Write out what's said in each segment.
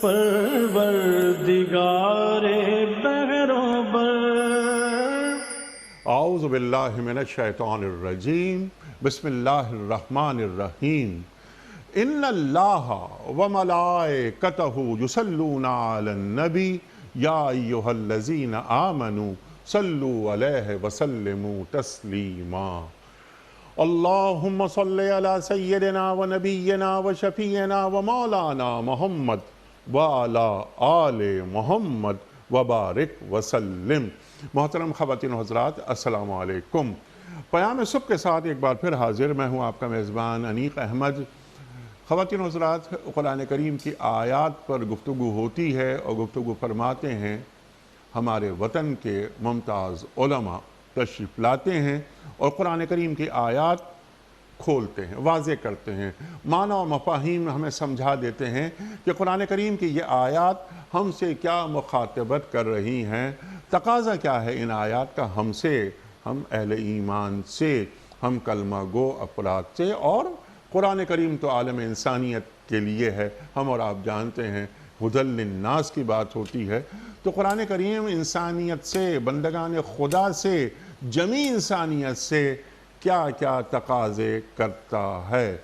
پروردگار بہروبر۔ اعوذ باللہ من الشیطان الرجیم، بسم اللہ الرحمن الرحیم۔ ان اللہ وملائکتہ یصلون علی النبی یا ایہا الذین آمنوا صلوا علیہ وسلموا تسلیما۔ اللہم صلی علی سیدنا و نبینا و شفیعنا و مولانا محمد وعلی آل محمد وبارک وسلم۔ محترم خواتین و حضرات، السلام علیکم۔ پیام صبح کے ساتھ ایک بار پھر حاضر میں ہوں آپ کا میزبان انیق احمد۔ خواتین و حضرات، قرآن کریم کی آیات پر گفتگو ہوتی ہے اور گفتگو فرماتے ہیں ہمارے وطن کے ممتاز علماء، تشریف لاتے ہیں اور قرآن کریم کی آیات کھولتے ہیں، واضح کرتے ہیں، معنی و مفاہیم ہمیں سمجھا دیتے ہیں کہ قرآن کریم کی یہ آیات ہم سے کیا مخاطبت کر رہی ہیں، تقاضا کیا ہے ان آیات کا ہم سے، ہم اہل ایمان سے، ہم کلمہ گو افراد سے۔ اور قرآن کریم تو عالم انسانیت کے لیے ہے، ہم اور آپ جانتے ہیں ھدی للناس کی بات ہوتی ہے، تو قرآن کریم انسانیت سے، بندگان خدا سے، جمیع انسانیت سے کیا کیا تقاضے کرتا ہے۔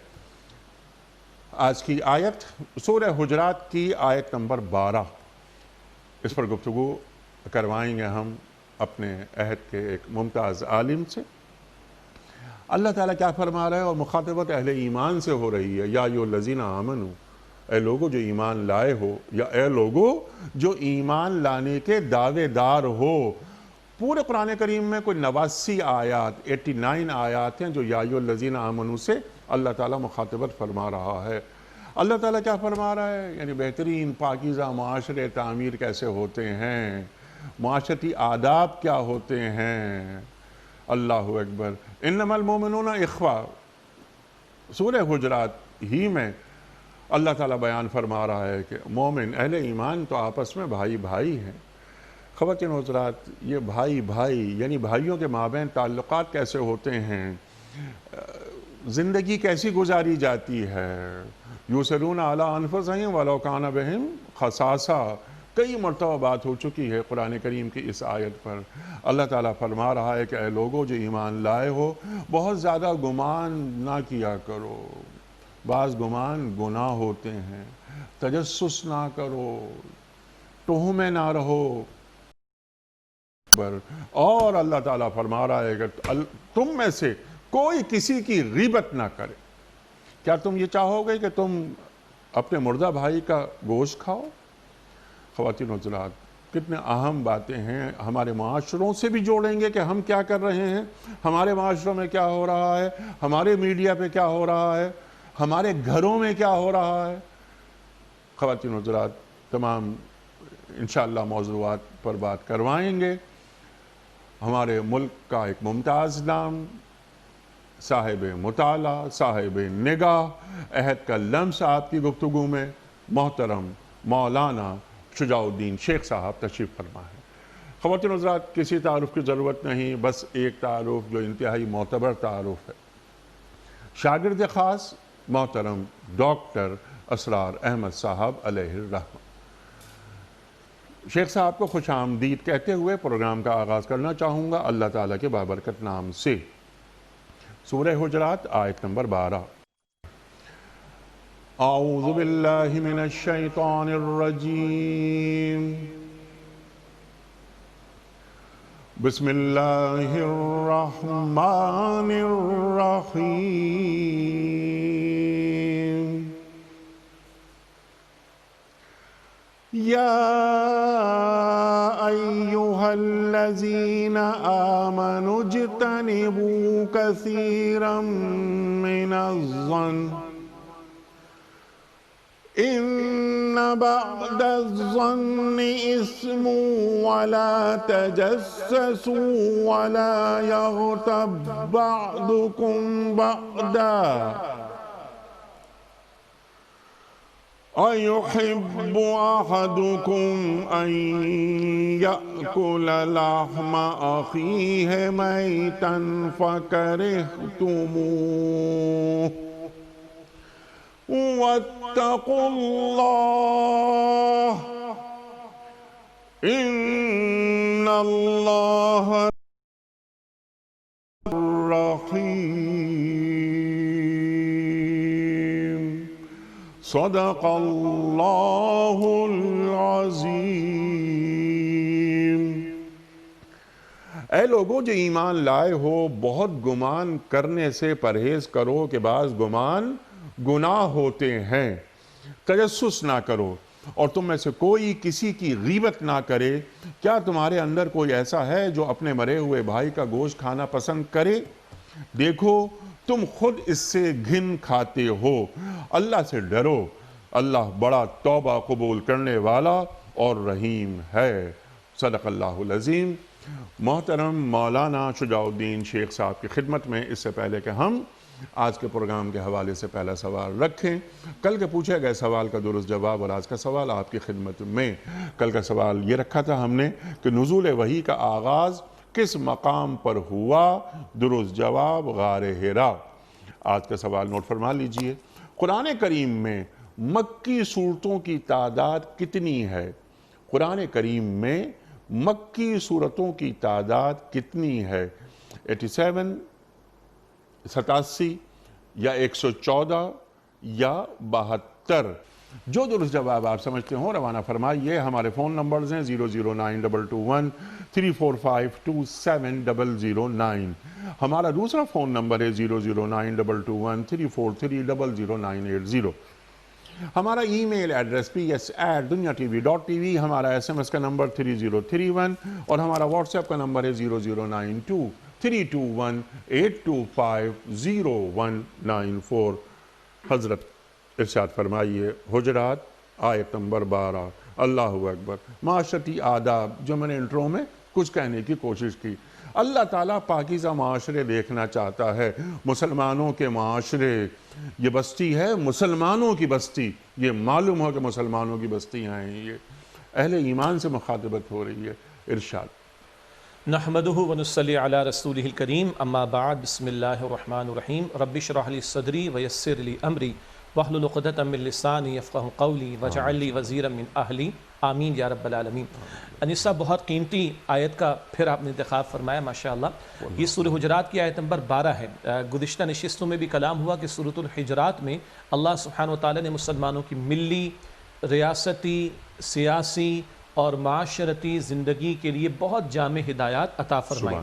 آج کی آیت سورہ حجرات کی آیت نمبر 12، اس پر گفتگو کروائیں گے ہم اپنے عہد کے ایک ممتاز عالم سے۔ اللہ تعالیٰ کیا فرما رہا ہے اور مخاطبت اہل ایمان سے ہو رہی ہے۔ یا ایھا الذین آمنوا، اے لوگو جو ایمان لائے ہو، یا اے لوگو جو ایمان لانے کے دعوے دار ہو۔ پورے قرآن کریم میں کوئی 89 آیات، 89 آیات ہیں جو یا ایھا الذین آمنوا سے اللہ تعالیٰ مخاطبت فرما رہا ہے۔ اللہ تعالیٰ کیا فرما رہا ہے؟ یعنی بہترین پاکیزہ معاشرے تعمیر کیسے ہوتے ہیں، معاشرتی آداب کیا ہوتے ہیں۔ اللہ اکبر۔ انما المؤمنون اخوہ، سورہ حجرات ہی میں اللہ تعالیٰ بیان فرما رہا ہے کہ مومن، اہل ایمان تو آپس میں بھائی بھائی ہیں۔ خواتین و حضرات، یہ بھائی بھائی یعنی بھائیوں کے مابین تعلقات کیسے ہوتے ہیں، زندگی کیسی گزاری جاتی ہے۔ یؤثرون علی انفسہم ولو کان بہم خصاصہ، کئی مرتبہ بات ہو چکی ہے قرآن کریم کی اس آیت پر۔ اللہ تعالیٰ فرما رہا ہے کہ اے لوگو جو ایمان لائے ہو، بہت زیادہ گمان نہ کیا کرو، بعض گمان گناہ ہوتے ہیں، تجسس نہ کرو، تہمے نہ رہو۔ اور اللہ تعالیٰ فرما رہا ہے کہ تم میں سے کوئی کسی کی غیبت نہ کرے۔ کیا تم یہ چاہو گے کہ تم اپنے مردہ بھائی کا گوشت کھاؤ؟ خواتین و حضرات، کتنے اہم باتیں ہیں، ہمارے معاشروں سے بھی جوڑیں گے کہ ہم کیا کر رہے ہیں، ہمارے معاشروں میں کیا ہو رہا ہے، ہمارے میڈیا پہ کیا ہو رہا ہے، ہمارے گھروں میں کیا ہو رہا ہے۔ خواتین و حضرات، تمام انشاءاللہ موضوعات پر بات کروائیں گے۔ ہمارے ملک کا ایک ممتاز نام، صاحب مطالعہ، صاحب نگاہ، عہد کا لمس آپ کی گفتگو میں، محترم مولانا شجاع الدین شیخ صاحب تشریف فرما ہے۔ خواتین و حضرات، کسی تعارف کی ضرورت نہیں، بس ایک تعارف جو انتہائی معتبر تعارف ہے۔ شاگرد خاص محترم ڈاکٹر اسرار احمد صاحب علیہ الرحمہ۔ شیخ صاحب کو خوش آمدید کہتے ہوئے پروگرام کا آغاز کرنا چاہوں گا اللہ تعالیٰ کے بابرکت نام سے۔ سورہ حجرات آیت نمبر 12۔ اعوذ باللہ من الشیطان الرجیم، بسم اللہ الرحمن الرحیم۔ یا ایہا الذین آمنوا اجتنبوا کثیرا من الظن ان بعد الظن اثم ولا تجسسوا ولا یغتب بعضکم بعضا أَيُحِبُّ أَحَدُكُمْ أَن يَأْكُلَ لَحْمَ أَخِيهِ مَيْتًا فَكَرِهْتُمُوهُ وَاتَّقُوا واتقوا اللہ ان اللہ الرحیم صدق اللہ العظیم۔ اے لوگوں جو ایمان لائے ہو، بہت گمان کرنے سے پرہیز کرو کہ بعض گمان گناہ ہوتے ہیں۔ تجسس نہ کرو، اور تم میں سے کوئی کسی کی غیبت نہ کرے۔ کیا تمہارے اندر کوئی ایسا ہے جو اپنے مرے ہوئے بھائی کا گوشت کھانا پسند کرے؟ دیکھو تم خود اس سے گھن کھاتے ہو۔ اللہ سے ڈرو، اللہ بڑا توبہ قبول کرنے والا اور رحیم ہے۔ صدق اللہ العظیم۔ محترم مولانا شجاع الدین شیخ صاحب کی خدمت میں اس سے پہلے کہ ہم آج کے پروگرام کے حوالے سے پہلا سوال رکھیں، کل کے پوچھے گئے سوال کا درست جواب اور آج کا سوال آپ کی خدمت میں۔ کل کا سوال یہ رکھا تھا ہم نے کہ نزول وحی کا آغاز کس مقام پر ہوا؟ درست جواب غار حرا۔ آج کا سوال نوٹ فرما لیجئے۔ قرآن کریم میں مکی صورتوں کی تعداد کتنی ہے؟ قرآن کریم میں مکی صورتوں کی تعداد کتنی ہے؟ 87، 87 یا 114 یا 72؟ جو درست جواب آپ سمجھتے ہوں روانہ فرمائیے۔ ہمارے فون نمبرز ہیں 0092213452709۔ ہمارا دوسرا فون نمبر ہے 009221343000980۔ ہمارا ای میل ایڈریس ps@dunyatv.tv، ہمارا SMS کا نمبر 3031 اور ہمارا واٹس ایپ کا نمبر ہے 009232182509194۔ حضرت ارشاد فرمائیے حجرات آیت نمبر 12۔ اللہ اکبر۔ معاشرتی آداب جو میں نے انٹرو میں کچھ کہنے کی کوشش کی۔ اللہ تعالیٰ پاکیزہ معاشرے دیکھنا چاہتا ہے۔ مسلمانوں کے معاشرے، یہ بستی ہے مسلمانوں کی بستی، یہ معلوم ہو کہ مسلمانوں کی بستیاں ہیں، یہ اہل ایمان سے مخاطبت ہو رہی ہے۔ ارشاد۔ نحمدہ ونصلی علی رسولہ الکریم، اما بعد، بسم اللہ الرحمن الرحیم۔ رب اشرح لی صدری ویسر لی امری واحلل عقدۃ من لسانی یفقہوا قولی واجعل لی وزیرا من اہلی، آمین یا رب العالمین۔ انیسہ بہت قیمتی آیت کا پھر آپ نے انتخاب فرمایا، ماشاءاللہ۔ یہ سورہ حجرات کی آیت نمبر 12 ہے۔ گزشتہ نشستوں میں بھی کلام ہوا کہ سورۃ الحجرات میں اللہ سبحانہ وتعالی نے مسلمانوں کی ملی، ریاستی، سیاسی اور معاشرتی زندگی کے لیے بہت جامع ہدایات عطا فرمائی۔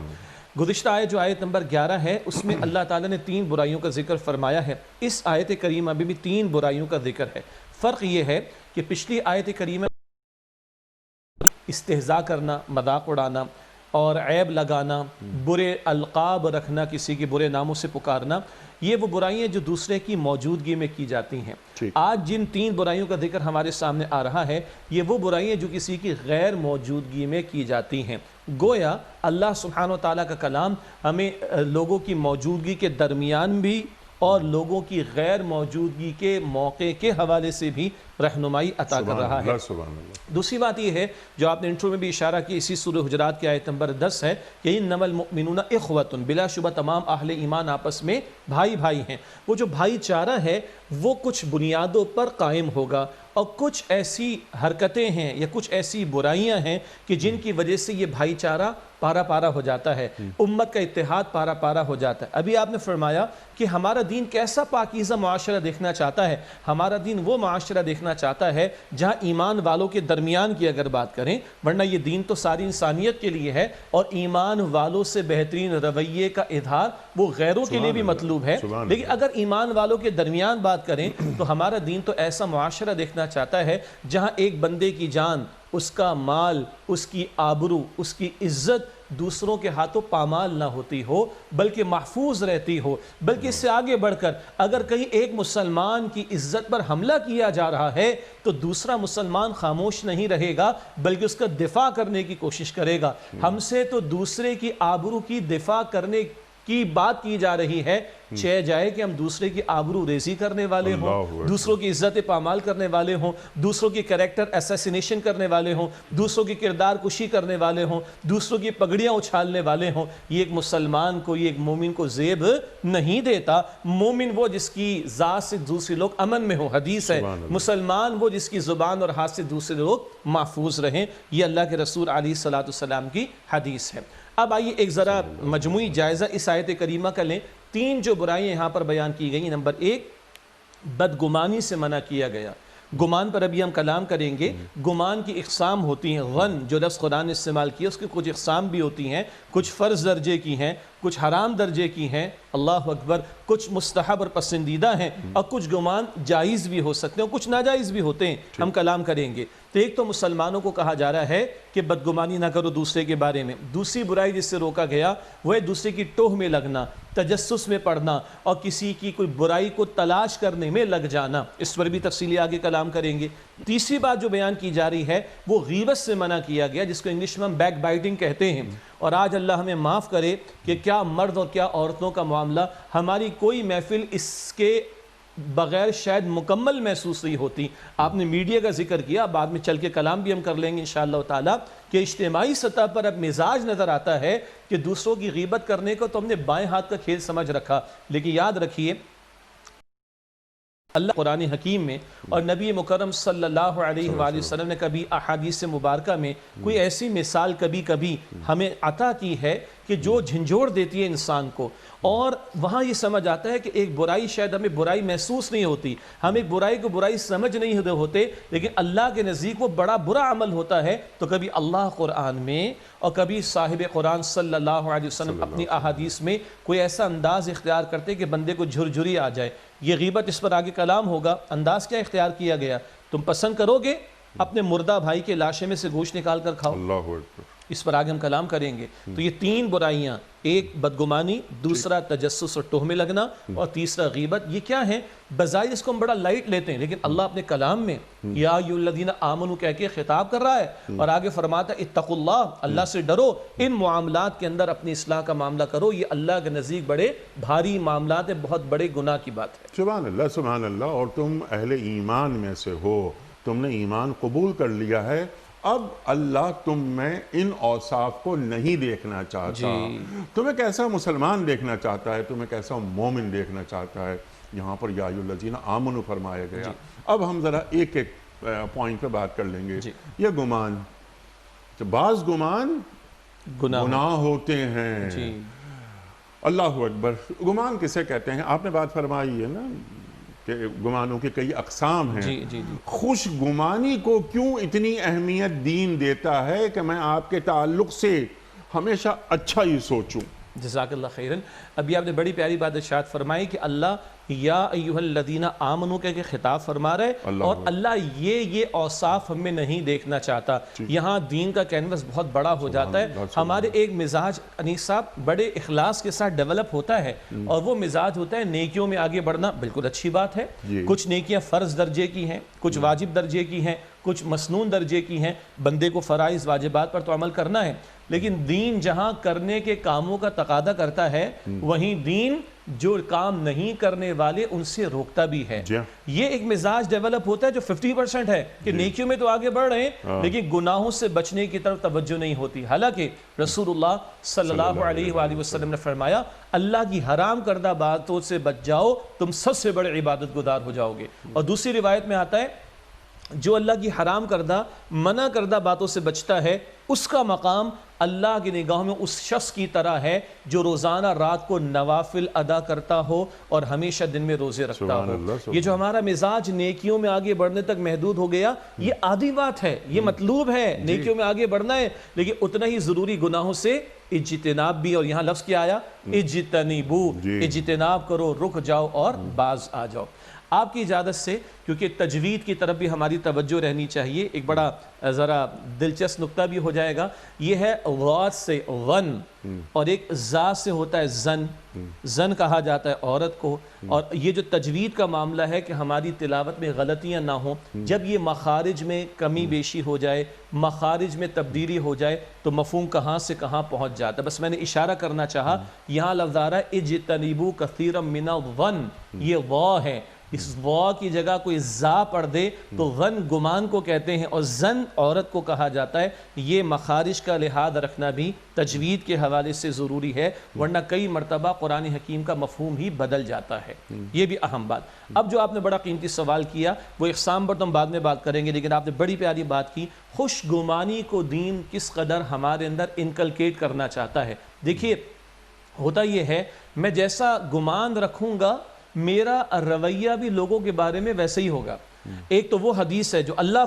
گزشتہ آیت جو آیت نمبر 11 ہے، اس میں اللہ تعالیٰ نے 3 برائیوں کا ذکر فرمایا ہے۔ اس آیت کریمہ میں بھی 3 برائیوں کا ذکر ہے۔ فرق یہ ہے کہ پچھلی آیت کریمہ استہزاء کرنا، مذاق اڑانا اور عیب لگانا، برے القاب رکھنا، کسی کے برے ناموں سے پکارنا، یہ وہ برائیاں جو دوسرے کی موجودگی میں کی جاتی ہیں۔ آج جن 3 برائیوں کا ذکر ہمارے سامنے آ رہا ہے، یہ وہ برائیاں جو کسی کی غیر موجودگی میں کی جاتی ہیں۔ گویا اللہ سبحانہ وتعالیٰ کا کلام ہمیں لوگوں کی موجودگی کے درمیان بھی اور لوگوں کی غیر موجودگی کے موقع کے حوالے سے بھی رہنمائی عطا کر رہا ہے۔ دوسری بات یہ ہے جو آپ نے انٹرو میں بھی اشارہ کی، اسی سورہ حجرات کی آیت نمبر 10 ہے کہ انما المؤمنون اخوۃ، بلا شبہ تمام اہل ایمان آپس میں بھائی بھائی ہیں۔ وہ جو بھائی چارہ ہے وہ کچھ بنیادوں پر قائم ہوگا، اور کچھ ایسی حرکتیں ہیں یا کچھ ایسی برائیاں ہیں کہ جن کی وجہ سے یہ بھائی چارہ پارا پارا ہو جاتا ہے، امت کا اتحاد پارا پارا ہو جاتا ہے۔ ابھی آپ نے فرمایا کہ ہمارا دین کیسا پاکیزہ معاشرہ دیکھنا چاہتا ہے۔ ہمارا دین وہ معاشرہ دیکھنا چاہتا ہے جہاں ایمان والوں کے درمیان کی اگر بات کریں، ورنہ یہ دین تو ساری انسانیت کے لیے ہے، اور ایمان والوں سے بہترین رویے کا اظہار وہ غیروں کے لیے بھی مطلوب ہے۔ لیکن اگر ایمان والوں کے درمیان بات کریں تو ہمارا دین تو ایسا معاشرہ دیکھنا چاہتا ہے جہاں ایک بندے کی جان، اس کا مال، اس کی آبرو، اس کی عزت دوسروں کے ہاتھوں پامال نہ ہوتی ہو بلکہ محفوظ رہتی ہو۔ بلکہ اس سے آگے بڑھ کر اگر کہیں ایک مسلمان کی عزت پر حملہ کیا جا رہا ہے تو دوسرا مسلمان خاموش نہیں رہے گا بلکہ اس کا دفاع کرنے کی کوشش کرے گا۔ ہم سے تو دوسرے کی آبرو کی دفاع کرنے کی بات کی جا رہی ہے، چہ جائے کہ ہم دوسرے کی آبرو ریزی کرنے والے ہوں، دوسروں کی عزت پامال کرنے والے ہوں، دوسروں کی کریکٹر اسیسینیشن کرنے والے ہوں، دوسروں کی کردار کشی کرنے والے ہوں، دوسروں کی پگڑیاں اچھالنے والے ہوں، یہ ایک مسلمان کو، یہ ایک مومن کو زیب نہیں دیتا۔ مومن وہ جس کی ذات سے دوسرے لوگ امن میں ہو، حدیث ہے، مسلمان وہ جس کی زبان اور ہاتھ سے دوسرے لوگ محفوظ رہیں، یہ اللہ کے رسول علیہ السلام کی حدیث ہے۔ اب آئیے ایک ذرا مجموعی جائزہ اس آیت کریمہ کا لیں۔ 3 جو برائیاں یہاں پر بیان کی گئی، نمبر 1 بدگمانی سے منع کیا گیا۔ گمان پر ابھی ہم کلام کریں گے۔ گمان کی اقسام ہوتی ہیں، غن جو لفظ قرآن نے استعمال کیا اس کی کچھ اقسام بھی ہوتی ہیں، کچھ فرض درجے کی ہیں، کچھ حرام درجے کی ہیں، اللہ اکبر، کچھ مستحب اور پسندیدہ ہیں، اور کچھ گمان جائز بھی ہو سکتے ہیں اور کچھ ناجائز بھی ہوتے ہیں، ہم کلام کریں گے۔ تو ایک تو مسلمانوں کو کہا جا رہا ہے کہ بدگمانی نہ کرو دوسرے کے بارے میں۔ دوسری برائی جس سے روکا گیا وہ ہے دوسرے کی ٹوہ میں لگنا، تجسس میں پڑنا اور کسی کی کوئی برائی کو تلاش کرنے میں لگ جانا، اس پر بھی تفصیلی آگے کلام کریں گے۔ تیسری بات جو بیان کی جا رہی ہے وہ غیبت سے منع کیا گیا، جس کو انگلش میں ہم بیک بائٹنگ کہتے ہیں۔ اور آج اللہ ہمیں معاف کرے کہ کیا مرد اور کیا عورتوں کا معاملہ، ہماری کوئی محفل اس کے بغیر شاید مکمل محسوس نہیں ہوتی۔ آپ نے میڈیا کا ذکر کیا، بعد میں چل کے کلام بھی ہم کر لیں گے انشاءاللہ تعالیٰ، کہ اجتماعی سطح پر اب مزاج نظر آتا ہے کہ دوسروں کی غیبت کرنے کو تو ہم نے بائیں ہاتھ کا کھیل سمجھ رکھا، لیکن یاد رکھیے اللہ قرآن حکیم میں اور نبی مکرم صلی اللہ علیہ وآلہ وسلم نے کبھی احادیث مبارکہ میں کوئی ایسی مثال کبھی ہمیں عطا کی ہے کہ جو جھنجھوڑ دیتی ہے انسان کو، اور وہاں یہ سمجھ آتا ہے کہ ایک برائی شاید ہمیں برائی محسوس نہیں ہوتی، ہم ایک برائی کو برائی سمجھ نہیں ہوتے، لیکن اللہ کے نزدیک وہ بڑا برا عمل ہوتا ہے۔ تو کبھی اللہ قرآن میں اور کبھی صاحب قرآن صلی اللہ علیہ وسلم اپنی احادیث میں کوئی ایسا انداز اختیار کرتے کہ بندے کو جھرجھری آ جائے۔ یہ غیبت، اس پر آگے کلام ہوگا۔ انداز کیا اختیار کیا گیا؟ تم پسند کرو گے اپنے مردہ بھائی کے لاشے میں سے گوشت نکال کر کھاؤ، اللہ اکبر، اس پر آگے ہم کلام کریں گے۔ تو یہ 3 برائیاں، ایک بدگمانی، دوسرا تجسس اور ٹوہ میں لگنا، اور تیسرا غیبت، یہ کیا ہیں؟ بظاہر اس کو ہم بڑا لائٹ لیتے ہیں، لیکن اللہ اپنے کلام میں یا ایھا الذین آمنوا کہہ کے خطاب کر رہا ہے، اور آگے فرماتا ہے اتقوا اللہ، اللہ سے ڈرو، ان معاملات کے اندر اپنی اصلاح کا معاملہ کرو، یہ اللہ کے نزدیک بڑے بھاری معاملات ہیں، بہت بڑے گناہ کی بات ہے۔ سبحان اللہ سبحان اللہ۔ اور تم اہل ایمان میں سے ہو، تم نے ایمان قبول کر لیا ہے، اب اللہ تم میں ان اوصاف کو نہیں دیکھنا چاہتا۔ تمہیں کیسا مسلمان دیکھنا چاہتا ہے، تمہیں کیسا مومن دیکھنا چاہتا ہے۔ یہاں پر یا ایھا الذین آمنوا فرمایا گیا۔ اب ہم ذرا ایک پوائنٹ پہ بات کر لیں گے۔ یہ گمان، بعض گمان گناہ ہوتے ہیں۔ اللہ اکبر۔ گمان کسے کہتے ہیں؟ آپ نے بات فرمائی ہے نا کہ گمانوں کے کئی اقسام ہیں۔ خوش گمانی کو کیوں اتنی اہمیت دین دیتا ہے کہ میں آپ کے تعلق سے ہمیشہ اچھا ہی سوچوں؟ جزاک اللہ خیرن۔ ابھی آپ نے بڑی پیاری بات ارشاد فرمائی کہ اللہ یا ایھا الذین آمنوا کہہ کے خطاب فرما رہے، اور اللہ یہ اوصاف ہم میں نہیں دیکھنا چاہتا۔ یہاں دین کا کینوس بہت بڑا ہو جاتا ہے۔ ہمارے ایک مزاج انیس صاحب بڑے اخلاص کے ساتھ ڈیولپ ہوتا ہے، اور وہ مزاج ہوتا ہے نیکیوں میں آگے بڑھنا۔ بالکل اچھی بات ہے، کچھ نیکیاں فرض درجے کی ہیں، کچھ واجب درجے کی ہیں، کچھ مسنون درجے کی ہیں، بندے کو فرائض واجبات پر تو عمل کرنا ہے، لیکن دین جہاں کرنے کے کاموں کا تقاضا کرتا ہے، وہیں دین جو کام نہیں کرنے والے ان سے روکتا بھی ہے۔ یہ ایک مزاج ڈیولپ ہوتا ہے جو 50% ہے کہ نیکیوں میں تو آگے بڑھ رہے ہیں، لیکن گناہوں سے بچنے کی طرف توجہ نہیں ہوتی۔ حالانکہ رسول اللہ صلی اللہ علیہ وآلہ وسلم نے فرمایا اللہ کی حرام کردہ باتوں سے بچ جاؤ، تم سب سے بڑے عبادت گزار ہو جاؤ گے۔ اور دوسری روایت میں آتا ہے جو اللہ کی حرام کردہ منع کردہ باتوں سے بچتا ہے، اس کا مقام اللہ کی نگاہوں میں اس شخص کی طرح ہے جو روزانہ رات کو نوافل ادا کرتا ہو اور ہمیشہ دن میں روزے رکھتا ہو۔ یہ جو ہمارا مزاج نیکیوں میں آگے بڑھنے تک محدود ہو گیا، یہ عادی بات ہے، یہ مطلوب ہے، نیکیوں میں آگے بڑھنا ہے، لیکن اتنا ہی ضروری گناہوں سے اجتناب بھی۔ اور یہاں لفظ کیا آیا؟ اجتنبو، اجتناب کرو، رک جاؤ اور باز آ جاؤ۔ آپ کی اجازت سے، کیونکہ تجوید کی طرف بھی ہماری توجہ رہنی چاہیے، ایک بڑا ذرا دلچسپ نقطہ بھی ہو جائے گا، یہ ہے غات سے ون، اور ایک زا سے ہوتا ہے زن، زن کہا جاتا ہے عورت کو. اور یہ جو تجوید کا معاملہ ہے کہ ہماری تلاوت میں غلطیاں نہ ہوں، جب یہ مخارج میں کمی بیشی ہو جائے، مخارج میں تبدیلی ہو جائے تو مفہوم کہاں سے کہاں پہنچ جاتا ہے. بس میں نے اشارہ کرنا چاہا، یہاں لفظ آ رہا ہے اجتنبوا کثیرا من الظن، یہ وا ہے، اس وا کی جگہ کوئی زا پڑھ دے تو ظن گمان کو کہتے ہیں، اور زن عورت کو کہا جاتا ہے. یہ مخارج کا لحاظ رکھنا بھی تجوید کے حوالے سے ضروری ہے، ورنہ کئی مرتبہ قرآن حکیم کا مفہوم ہی بدل جاتا ہے. یہ بھی اہم بات. اب جو آپ نے بڑا قیمتی سوال کیا، وہ اقسام پر تو ہم بعد میں بات کریں گے، لیکن آپ نے بڑی پیاری بات کی، خوش گمانی کو دین کس قدر ہمارے اندر انکلکیٹ کرنا چاہتا ہے. دیکھیے ہوتا یہ ہے، میں جیسا گمان رکھوں گا میرا رویہ بھی لوگوں کے بارے میں ویسے ہی ہوگا. ایک تو وہ حدیث ہے جو اللہ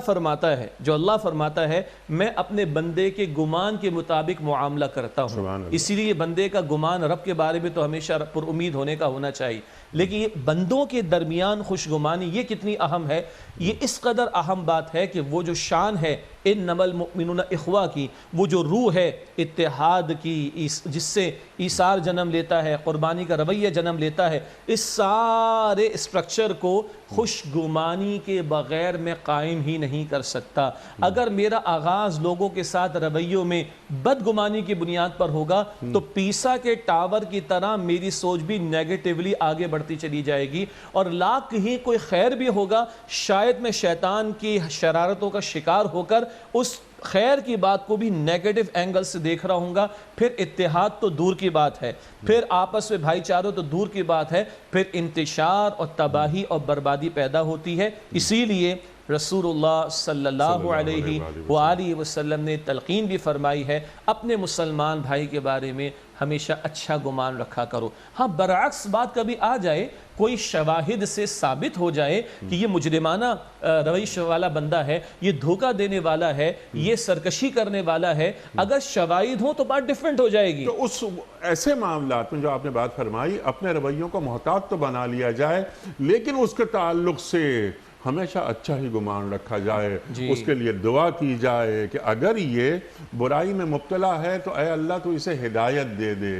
فرماتا ہے میں اپنے بندے کے گمان کے مطابق معاملہ کرتا ہوں. اسی لیے بندے کا گمان رب کے بارے میں تو ہمیشہ پر امید ہونے کا ہونا چاہیے. لیکن یہ بندوں کے درمیان خوشگمانی یہ کتنی اہم ہے، یہ اس قدر اہم بات ہے کہ وہ جو شان ہے انما المؤمنون اخوہ کی، وہ جو روح ہے اتحاد کی، جس سے ایثار جنم لیتا ہے، قربانی کا رویہ جنم لیتا ہے، اس سارے اسٹرکچر کو خوشگمانی کے بغیر میں قائم ہی نہیں کر سکتا. اگر میرا آغاز لوگوں کے ساتھ رویوں میں بدگمانی کی بنیاد پر ہوگا تو پیسا کے ٹاور کی طرح میری سوچ بھی نیگیٹیولی آگے بڑھتی چلی جائے گی، اور لاکھ ہی کوئی خیر بھی ہوگا شاید میں شیطان کی شرارتوں کا شکار ہو کر اس خیر کی بات کو بھی نیگیٹو اینگل سے دیکھ رہا ہوں گا. پھر اتحاد تو دور کی بات ہے، پھر آپس میں بھائی چاروں تو دور کی بات ہے، پھر انتشار اور تباہی اور بربادی پیدا ہوتی ہے. اسی لیے رسول اللہ صلی اللہ علیہ وآلہ وسلم نے تلقین بھی فرمائی ہے، اپنے مسلمان بھائی کے بارے میں ہمیشہ اچھا گمان رکھا کرو. ہاں برعکس بات کبھی آ جائے، کوئی شواہد سے ثابت ہو جائے کہ یہ مجرمانہ رویش والا بندہ ہے، یہ دھوکہ دینے والا ہے، یہ سرکشی کرنے والا ہے، اگر شواہد ہوں تو بات ڈیفرنٹ ہو جائے گی. تو اس ایسے معاملات میں جو آپ نے بات فرمائی، اپنے رویوں کو محتاط تو بنا لیا جائے، لیکن اس کے تعلق سے ہمیشہ اچھا ہی گمان رکھا جائے. اس کے لیے دعا کی جائے کہ اگر یہ برائی میں مبتلا ہے تو اے اللہ تو اسے ہدایت دے دے.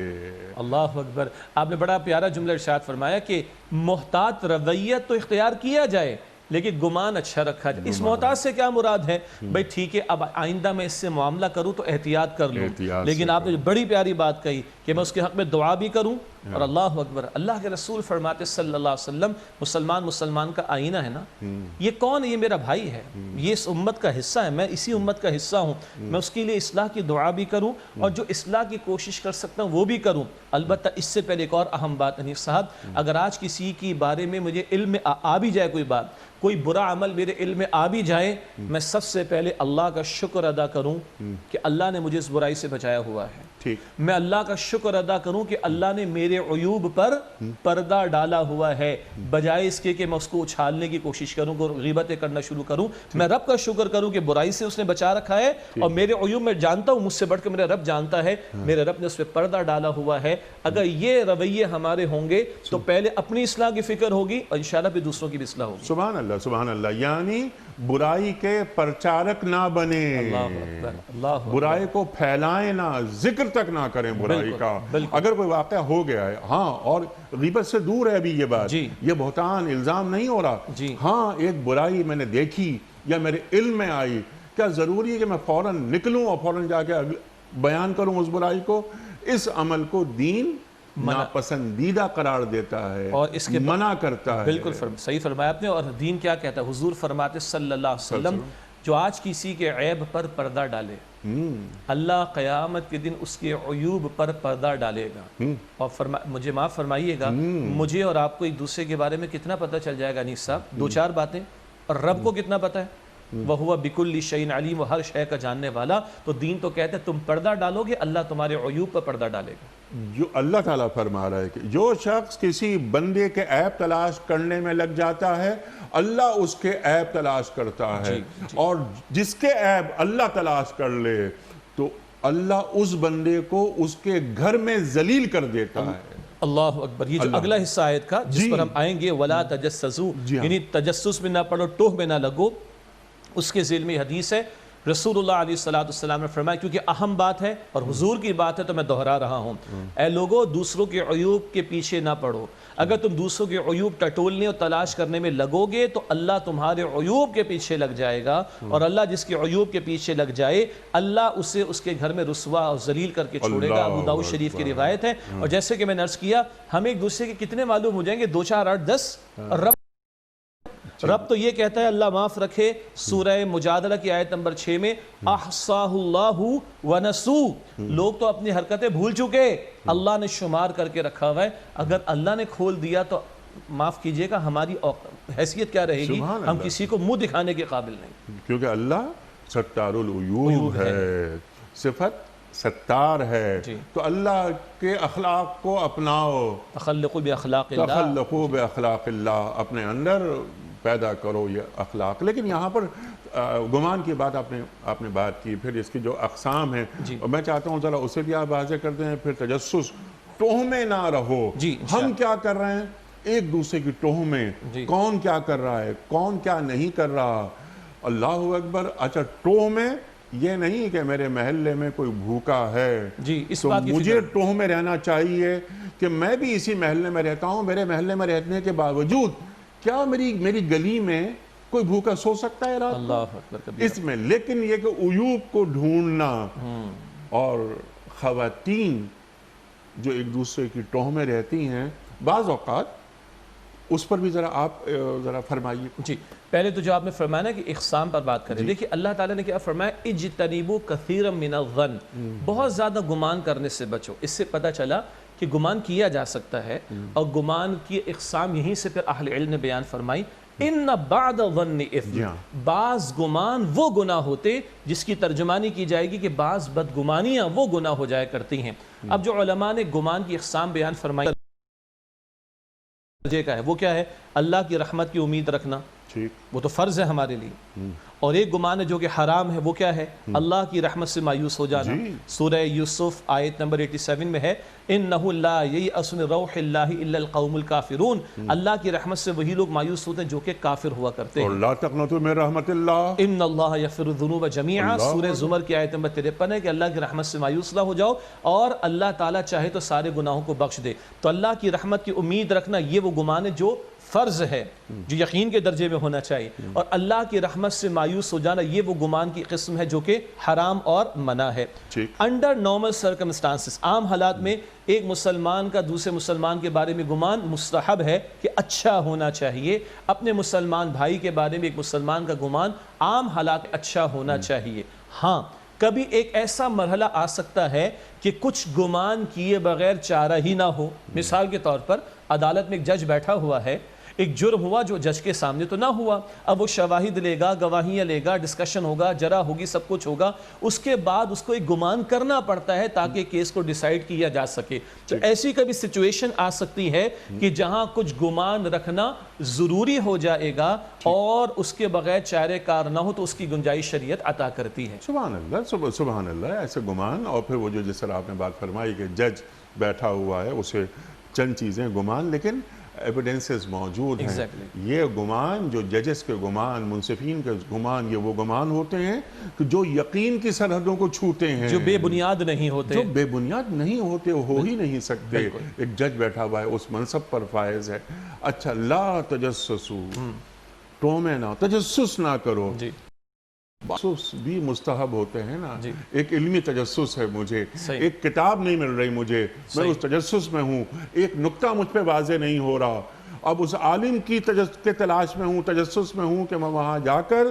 اللہ اکبر. آپ نے بڑا پیارا جملہ ارشاد فرمایا کہ محتاط رویہ تو اختیار کیا جائے لیکن گمان اچھا رکھا جائے. اس محتاط سے کیا مراد ہے؟ بھئی ٹھیک ہے اب آئندہ میں اس سے معاملہ کروں تو احتیاط کر لوں، لیکن آپ نے بڑی پیاری بات کہی کہ میں اس کے حق میں دعا بھی کروں. اور اللہ اکبر، اللہ کے رسول فرماتے صلی اللہ علیہ وسلم، مسلمان کا آئینہ ہے نا. یہ کون ہے؟ یہ میرا بھائی ہے، یہ اس امت کا حصہ ہے، میں اسی امت کا حصہ ہوں. میں اس کے لیے اصلاح کی دعا بھی کروں اور جو اصلاح کی کوشش کر سکتا ہوں وہ بھی کروں. البتہ اس سے پہلے ایک اور اہم بات انیس صاحب، اگر آج کسی کی بارے میں مجھے علم میں آ بھی جائے کوئی بات، کوئی برا عمل میرے علم میں آ بھی جائے، میں سب سے پہلے اللہ کا شکر ادا کروں کہ اللہ نے مجھے اس برائی سے بچایا ہوا ہے. میں اللہ کا شکر ادا کروں کہ اللہ نے میرے عیوب پر پردہ ڈالا ہوا ہے، بجائے اس کے کہ میں اس کو اچھالنے کی کوشش کروں، غیبتیں کرنا شروع کروں. میں رب کا شکر کروں کہ برائی سے اس نے بچا رکھا ہے، اور میرے عیوب میں جانتا ہوں، مجھ سے بڑھ کے میرا رب جانتا ہے، میرے رب نے اس پہ پردہ ڈالا ہوا ہے. اگر یہ رویے ہمارے ہوں گے تو پہلے اپنی اصلاح کی فکر ہوگی اور انشاءاللہ پھر دوسروں کی بھی اصلاح ہوگی. سبحان اللہ، سبحان اللہ. یعنی برائی کے پرچارک نہ بنے، برائی کو پھیلائیں نہ، ذکر تک نہ کریں برائی کا. اگر کوئی واقعہ ہو گیا ہے، ہاں، اور غیبت سے دور ہے ابھی یہ بات، یہ بہتان الزام نہیں ہو رہا. ہاں ایک برائی میں نے دیکھی یا میرے علم میں آئی، کیا ضروری ہے کہ میں فوراً نکلوں اور فوراً جا کے بیان کروں اس برائی کو؟ اس عمل کو دین ناپسندیدہ قرار دیتا ہے اور اس کے منع کرتا ہے. بالکل صحیح فرمایا آپ نے. اور دین کیا کہتا ہے؟ حضور فرماتے صلی اللہ علیہ وسلم، جو آج کسی کے عیب پر پردہ ڈالے، اللہ قیامت کے دن اس کے عیوب پر پردہ ڈالے گا. اور مجھے معاف فرمائیے گا، مجھے اور آپ کو ایک دوسرے کے بارے میں کتنا پتہ چل جائے گا انیس صاحب؟ دو چار باتیں. اور رب کو کتنا پتہ ہے؟ وَهُوَ بِكُلِّ شَيْءٍ عَلِيمٌ، وہ ہر شے کا جاننے والا. تو دین تو کہتے ہیں تم پردہ ڈالو گے، اللہ تمہارے عیوب پر پردہ ڈالے گا. جو اللہ تعالیٰ فرما رہا ہے کہ جو شخص کسی بندے کے عیب تلاش کرنے میں لگ جاتا ہے، اللہ اس کے عیب تلاش کرتا ہے. اور جس کے عیب اللہ تلاش کر لے تو اللہ اس بندے کو اس کے گھر میں ذلیل کر دیتا ہے. اللہ اکبر. یہ جو اگلا حصہ آیت کا جس پر ہم آئیں گے، وَلَا تَجَسَّسُوا، یعنی تجسس میں نہ پڑو، ٹوہ میں نہ لگو. اس کے ذیل میں حدیث ہے رسول اللہ علیہ السلام نے فرمایا، کیونکہ اہم بات ہے اور حضور کی بات ہے تو میں دہرا رہا ہوں، اے لوگو دوسروں کے عیوب کے پیچھے نہ پڑو. اگر تم دوسروں کے عیوب ٹٹولنے اور تلاش کرنے میں لگو گے تو اللہ تمہارے عیوب کے پیچھے لگ جائے گا، اور اللہ جس کے عیوب کے پیچھے لگ جائے اللہ اسے اس کے گھر میں رسوا اور ذلیل کر کے چھوڑے گا. ابو داؤد شریف کی روایت ہے. اور جیسے کہ میں نے عرض کیا، ہمیں ایک دوسرے کے کتنے معلوم ہو جائیں گے؟ 2 4 8 10 رب تو یہ کہتا ہے اللہ معاف رکھے سورہ مجادلہ کی آیت نمبر 6 میں، احصاہ اللہ ونسو، لوگ تو اپنی حرکتیں بھول چکے، اللہ نے شمار کر کے رکھا ہوا ہے. اگر اللہ نے کھول دیا تو معاف کیجئے گا ہماری حیثیت کیا رہے گی؟ ہم کسی کو منہ دکھانے کے قابل نہیں، کیونکہ اللہ ستار العیوب ہے، صفت ستار ہے. تو اللہ کے اخلاق کو اپناؤ، تخلقوا باخلاق اللہ، تخلقوا باخلاق اللہ، اپنے اندر پیدا کرو یہ اخلاق. لیکن یہاں پر گمان کی بات آپ نے بات کی، پھر اس کی جو اقسام ہیں اور میں چاہتا ہوں ذرا اسے بھی آپ واضح کر دیں. پھر تجسس، ٹوہمیں نہ رہو. ہم کیا کر رہے ہیں؟ ایک دوسرے کی ٹوہمیں، کون کیا کر رہا ہے، کون کیا نہیں کر رہا. اللہ اکبر. اچھا، ٹوہمیں یہ نہیں کہ میرے محلے میں کوئی بھوکا ہے تو مجھے ٹوہ میں رہنا چاہیے کہ میں بھی اسی محلے میں رہتا ہوں. میرے محلے میں رہنے کے باوجود کیا میری گلی میں کوئی بھوکا سو سکتا ہے رات کو؟ اس میں لیکن یہ کہ عیوب کو ڈھونڈنا، اور خواتین جو ایک دوسرے کی ٹوہ میں رہتی ہیں بعض اوقات، اس پر بھی آپ ذرا فرمائیے. جی، پہلے تو جو آپ نے فرمایا نا کہ اقسام پر بات کریں، دیکھیے اللہ تعالیٰ نے کیا فرمایا، اجتنبوا کثیرا من الظن، بہت زیادہ گمان کرنے سے بچو. اس سے پتہ چلا کہ گمان کیا جا سکتا ہے، اور گمان کی اقسام یہیں سے پھر اہل علم نے بیان فرمائی. ان بعد الظن اثم، بعض گمان وہ گناہ ہوتے جس کی ترجمانی کی جائے گی کہ بعض بدگمانیاں وہ گناہ ہو جایا کرتی ہیں. اب جو علماء نے گمان کی اقسام بیان فرمائی کا ہے، وہ کیا ہے؟ اللہ کی رحمت کی امید رکھنا، وہ تو فرض ہے ہمارے لیے. اور ایک گمان ہے جو کہ حرام ہے، وہ کیا ہے؟ اللہ کی رحمت سے مایوس ہو جانا. سورہ یوسف آیت نمبر 87 میں ہے، انہ لا ییأس من روح اللہ الا القوم الکافرون، اللہ کی رحمت سے وہی لوگ مایوس ہوتے ہیں جو کہ کافر ہوا کرتے ہیں. اور لا تقنطوا من رحمت اللہ ان اللہ یغفر الذنوب جميعا، سورہ زمر کی آیت نمبر 53 ہے کہ اللہ کی رحمت سے مایوس نہ ہو جاؤ، اور اللہ تعالیٰ چاہے تو سارے گناہوں کو بخش دے. تو اللہ کی رحمت کی امید رکھنا یہ وہ گمان ہے جو فرض ہے، جو یقین کے درجے میں ہونا چاہیے. اور اللہ کی رحمت سے مایوس ہو جانا یہ وہ گمان کی قسم ہے جو کہ حرام اور منع ہے. انڈر نارمل سرکمسٹانسز، عام حالات میں ایک مسلمان کا دوسرے مسلمان کے بارے میں گمان مستحب ہے کہ اچھا ہونا چاہیے. اپنے مسلمان بھائی کے بارے میں ایک مسلمان کا گمان عام حالات اچھا ہونا چاہیے. ہاں، کبھی ایک ایسا مرحلہ آ سکتا ہے کہ کچھ گمان کیے بغیر چارہ ہی نہ ہو. مثال کے طور پر عدالت میں ایک جج بیٹھا ہوا ہے، ایک جرم ہوا جو جج کے سامنے تو نہ ہوا، اب وہ شواہد لے گا، گواہیاں لے گا، ڈسکشن ہوگا، جرا ہوگی، سب کچھ ہوگا. اس کے بعد اس کو ایک گمان کرنا پڑتا ہے تاکہ کیس کو ڈیسائیڈ کیا جا سکے. تو ایسی کبھی سچویشن آ سکتی ہے کہ جہاں کچھ گمان رکھنا ضروری ہو جائے گا اور اس کے بغیر چارہ کار نہ ہو تو اس کی گنجائش شریعت عطا کرتی ہے. سبحان اللہ، سبحان اللہ. ایسے گمان، اور پھر وہ جو جس طرح آپ نے بات فرمائی کہ جج بیٹھا ہوا ہے، اسے چند چیزیں گمان، لیکن ایویڈنسز موجود ہیں. یہ گمان، جو ججز کے گمان، منصفین کے گمان، یہ وہ گمان ہوتے ہیں کہ جو یقین کی سرحدوں کو چھوتے ہیں، جو بے بنیاد نہیں ہوتے، جو بے بنیاد نہیں ہوتے، ہو ہی نہیں سکتے. ایک جج بیٹھا ہوا ہے، اس منصب پر فائز ہے. اچھا، لا تجسسوا، ٹوہمیں نہ، تجسس نہ کرو. تجسس بھی مستحب ہوتے ہیں نا. ایک علمی تجسس ہے، مجھے ایک کتاب نہیں مل رہی، مجھے میں اس تجسس میں ہوں، ایک نقطہ مجھ پہ واضح نہیں ہو رہا، اب اس عالم کی تلاش میں ہوں، تجسس میں ہوں کہ میں وہاں جا کر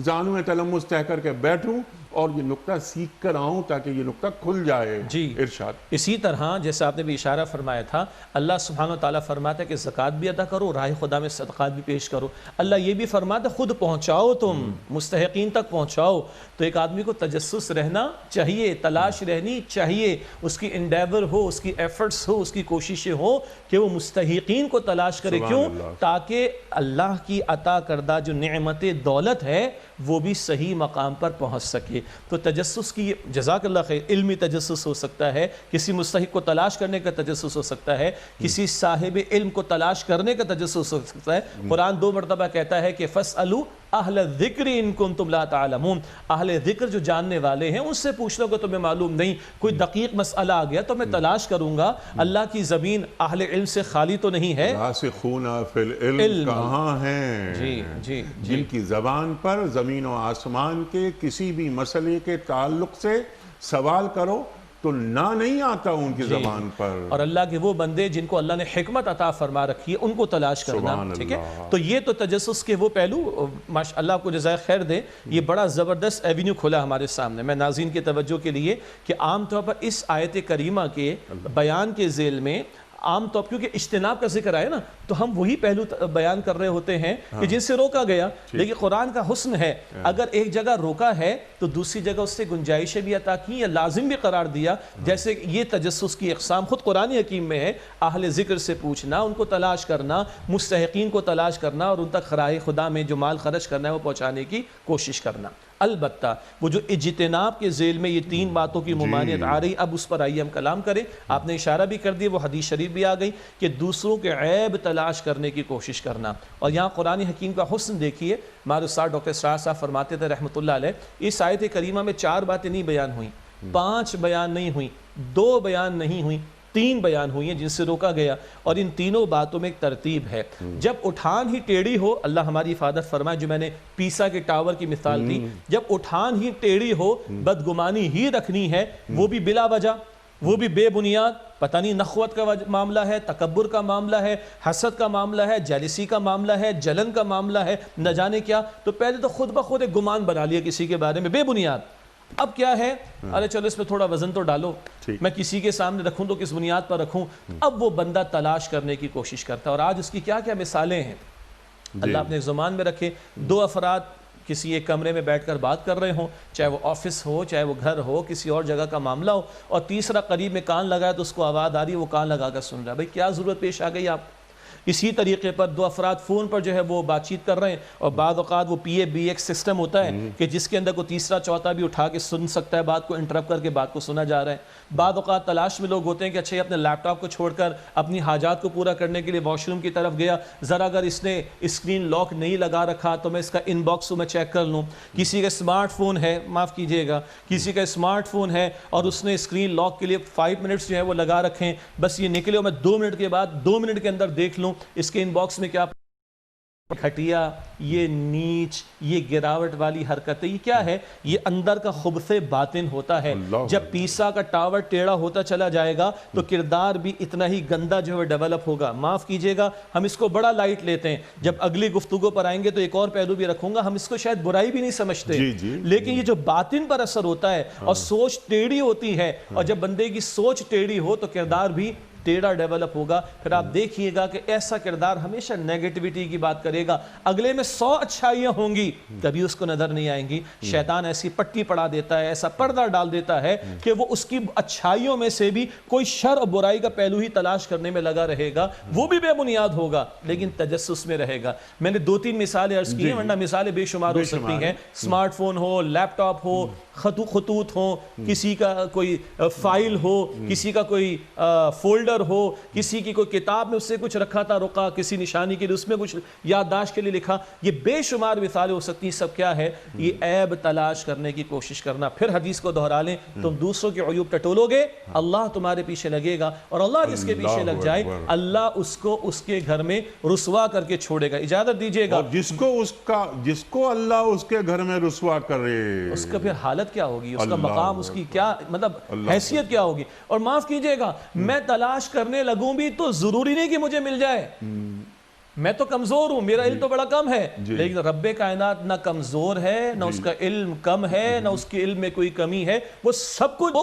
زانو تلمس طے کر کے بیٹھوں اور یہ نقطہ سیکھ کر آؤں تاکہ یہ نقطہ کھل جائے. ارشاد. اسی طرح جیسے آپ نے بھی اشارہ فرمایا تھا، اللہ سبحانہ وتعالیٰ فرماتا ہے کہ زکوٰۃ بھی ادا کرو، راہ خدا میں صدقات بھی پیش کرو. اللہ یہ بھی فرماتا ہے خود پہنچاؤ، تم مستحقین تک پہنچاؤ. تو ایک آدمی کو تجسس رہنا چاہیے، تلاش رہنی چاہیے، اس کی انڈیور ہو، اس کی ایفرٹس ہو، اس کی کوششیں ہو کہ وہ مستحقین کو تلاش کرے. کیوں؟ تاکہ اللہ کی عطا کردہ جو نعمت دولت ہے وہ بھی صحیح مقام پر پہنچ سکے. تو تجسس کی، جزاک اللہ خیر، علمی تجسس ہو سکتا ہے، کسی مستحق کو تلاش کرنے کا تجسس ہو سکتا ہے، کسی صاحب علم کو تلاش کرنے کا تجسس ہو سکتا ہے. قرآن 2 مرتبہ کہتا ہے کہ فَاسْأَلُوا اہل ذکر ان کنتم لا تعلمون، اہل ذکر جو جاننے والے ہیں ان سے پوچھ لو کہ تمہیں معلوم نہیں، کوئی دقیق مسئلہ آ گیا تو میں تلاش کروں گا۔ اللہ کی زمین اہل علم سے خالی تو نہیں ہے۔ راسخون فی العلم کہاں ہیں؟ جی جن کی زبان پر زمین و آسمان کے کسی بھی مسئلے کے تعلق سے سوال کرو تو نہ نہیں آتا ان کی زبان پر۔ اور اللہ کے وہ بندے جن کو اللہ نے حکمت عطا فرما رکھی ہے ان کو تلاش کرنا، ٹھیک ہے؟ تو یہ تو تجسس کے وہ پہلو، ماشاءاللہ کو جزائے خیر دے، یہ بڑا زبردست ایونیو کھولا ہمارے سامنے۔ میں ناظرین کی توجہ کے لیے کہ عام طور پر اس آیت کریمہ کے بیان کے ذیل میں عام طور پر کیونکہ اجتناب کا ذکر آئے نا تو ہم وہی پہلو بیان کر رہے ہوتے ہیں کہ جن سے روکا گیا، لیکن قرآن کا حسن ہے اگر ایک جگہ روکا ہے تو دوسری جگہ اس سے گنجائشیں بھی عطا کی یا لازم بھی قرار دیا، جیسے یہ تجسس کی اقسام خود قرآن حکیم میں ہے، اہل ذکر سے پوچھنا، ان کو تلاش کرنا، مستحقین کو تلاش کرنا اور ان تک خراہ خدا میں جو مال خرچ کرنا ہے وہ پہنچانے کی کوشش کرنا۔ البتہ وہ جو اجتناب کے ذیل میں یہ تین باتوں کی ممانعت آ رہی، اب اس پر آئیے ہم کلام کریں۔ آپ نے اشارہ بھی کر دیا، وہ حدیث شریف بھی آ گئی کہ دوسروں کے عیب تلاش کرنے کی کوشش کرنا۔ اور یہاں قرآن حکیم کا حسن دیکھیے، ہمارے استاد ڈاکٹر اسرار صاحب فرماتے تھے رحمۃ اللہ علیہ، اس آیت کریمہ میں 4 باتیں نہیں بیان ہوئیں، 5 بیان نہیں ہوئیں، 2 بیان نہیں ہوئیں، 3 بیان ہوئی ہیں جن سے روکا گیا، اور ان تینوں باتوں میں ایک ترتیب ہے۔ جب اٹھان ہی ٹیڑھی ہو، اللہ ہماری حفاظت فرمائے، جو میں نے پیسا کے ٹاور کی مثال دی، جب اٹھان ہی ٹیڑھی ہو، بدگمانی ہی رکھنی ہے، وہ بھی بلا وجہ، وہ بھی بے بنیاد، پتہ نہیں نخوت کا معاملہ ہے، تکبر کا معاملہ ہے، حسد کا معاملہ ہے، جیلسی کا معاملہ ہے، جلن کا معاملہ ہے، نہ جانے کیا، تو پہلے تو خود بخود ایک گمان بنا لیا کسی کے بارے میں بے بنیاد۔ اب کیا ہے، ارے چلو اس میں تھوڑا وزن تو ڈالو، میں کسی کے سامنے رکھوں تو کس بنیاد پر رکھوں، اب وہ بندہ تلاش کرنے کی کوشش کرتا ہے۔ اور آج اس کی کیا کیا مثالیں ہیں، اللہ اپنے زمان میں رکھے، 2 افراد کسی ایک کمرے میں بیٹھ کر بات کر رہے ہوں، چاہے وہ آفس ہو، چاہے وہ گھر ہو، کسی اور جگہ کا معاملہ ہو، اور تیسرا قریب میں کان لگایا تو اس کو آواز آ رہی ہے، وہ کان لگا کر سن رہا ہے، بھئی کیا ضرورت پیش آ گئی آپ؟ اسی طریقے پر 2 افراد فون پر جو ہے وہ بات چیت کر رہے ہیں، اور بعض اوقات وہ PABX سسٹم ہوتا ہے کہ جس کے اندر کوئی تیسرا چوتھا بھی اٹھا کے سن سکتا ہے بات کو، انٹرپٹ کر کے بات کو سنا جا رہا ہے۔ بعض اوقات تلاش میں لوگ ہوتے ہیں کہ اچھا یہ اپنے لیپ ٹاپ کو چھوڑ کر اپنی حاجات کو پورا کرنے کے لیے واش روم کی طرف گیا، ذرا اگر اس نے اسکرین لاک نہیں لگا رکھا تو میں اس کا ان باکس میں چیک کر لوں۔ کسی کا اسمارٹ فون ہے، معاف کیجئے گا، کسی کا اسمارٹ فون ہے اور اس نے اسکرین لاک کے لیے 5 منٹس جو ہے وہ لگا رکھیں، بس یہ نکلے اور میں 2 منٹ کے بعد 2 منٹ کے اندر دیکھ لوں اس کے ان باکس میں کیا گھٹیا، یہ نیچ، یہ گراوٹ والی حرکتیں، یہ کیا ہے؟ یہ اندر کا خبث باطن ہوتا ہے۔ جب پیسا کا ٹاور ٹیڑھا ہوتا چلا جائے گا تو کردار بھی اتنا ہی گندا جو ہے ڈیولپ ہوگا۔ معاف کیجئے گا، ہم اس کو بڑا لائٹ لیتے ہیں، جب اگلی گفتگو پر آئیں گے تو ایک اور پہلو بھی رکھوں گا، ہم اس کو شاید برائی بھی نہیں سمجھتے، لیکن یہ جو باطن پر اثر ہوتا ہے اور سوچ ٹیڑھی ہوتی ہے، اور جب بندے کی سوچ ٹیڑھی ہو تو کردار بھی ٹیڑھا ڈیولپ ہوگا۔ پھر آپ دیکھیے گا کہ ایسا کردار ہمیشہ نیگیٹیوٹی کی بات کرے گا، اگلے میں 100 اچھائیاں ہوں گی کبھی اس کو نظر نہیں آئیں گی۔ شیطان ایسی پٹی پڑا دیتا ہے، ایسا پردہ ڈال دیتا ہے کہ وہ اس کی اچھائیوں میں سے بھی کوئی شر اور برائی کا پہلو ہی تلاش کرنے میں لگا رہے گا، وہ بھی بے بنیاد ہوگا لیکن تجسس میں رہے گا۔ میں نے 2-3 مثالیں عرض کی ہیں، ورنہ مثالیں بے شمار ہو سکتی ہیں۔ اسمارٹ فون ہو، لیپ ٹاپ ہو، خطوط ہو، کسی کا کوئی فائل ہو، کسی کا کوئی فولڈر ہو، کسی کی کوئی کتاب میں اس سے کچھ رکھا تھا رکا کسی نشانی کے لیے، اس میں کچھ یادداشت کے لیے لکھا، یہ بے شمار مثالیں ہو سکتی ہیں۔ سب کیا ہے؟ یہ عیب تلاش کرنے کی کوشش کرنا۔ پھر حدیث کو دہرا لیں، تم دوسروں کے عیوب ٹٹولو گے، اللہ تمہارے پیچھے لگے گا، اور اللہ جس کے پیچھے لگ جائے اللہ اس کو اس کے گھر میں رسوا کر کے چھوڑے گا۔ اجازت دیجیے گا، اور جس کو اللہ اس کے گھر میں رسوا کرے، اس کا پھر حالت کیا ہوگی، اس کا مقام، اس کی کیا مطلب حیثیت کیا ہوگی۔ اور معاف کیجئے گا، میں تلاش کرنے لگوں بھی تو ضروری نہیں کہ مجھے مل جائے، میں تو کمزور ہوں، میرا علم تو بڑا کم ہے، لیکن رب کائنات نہ کمزور ہے، نہ اس کا علم کم ہے، نہ اس کے علم میں کوئی کمی ہے، وہ سب کچھ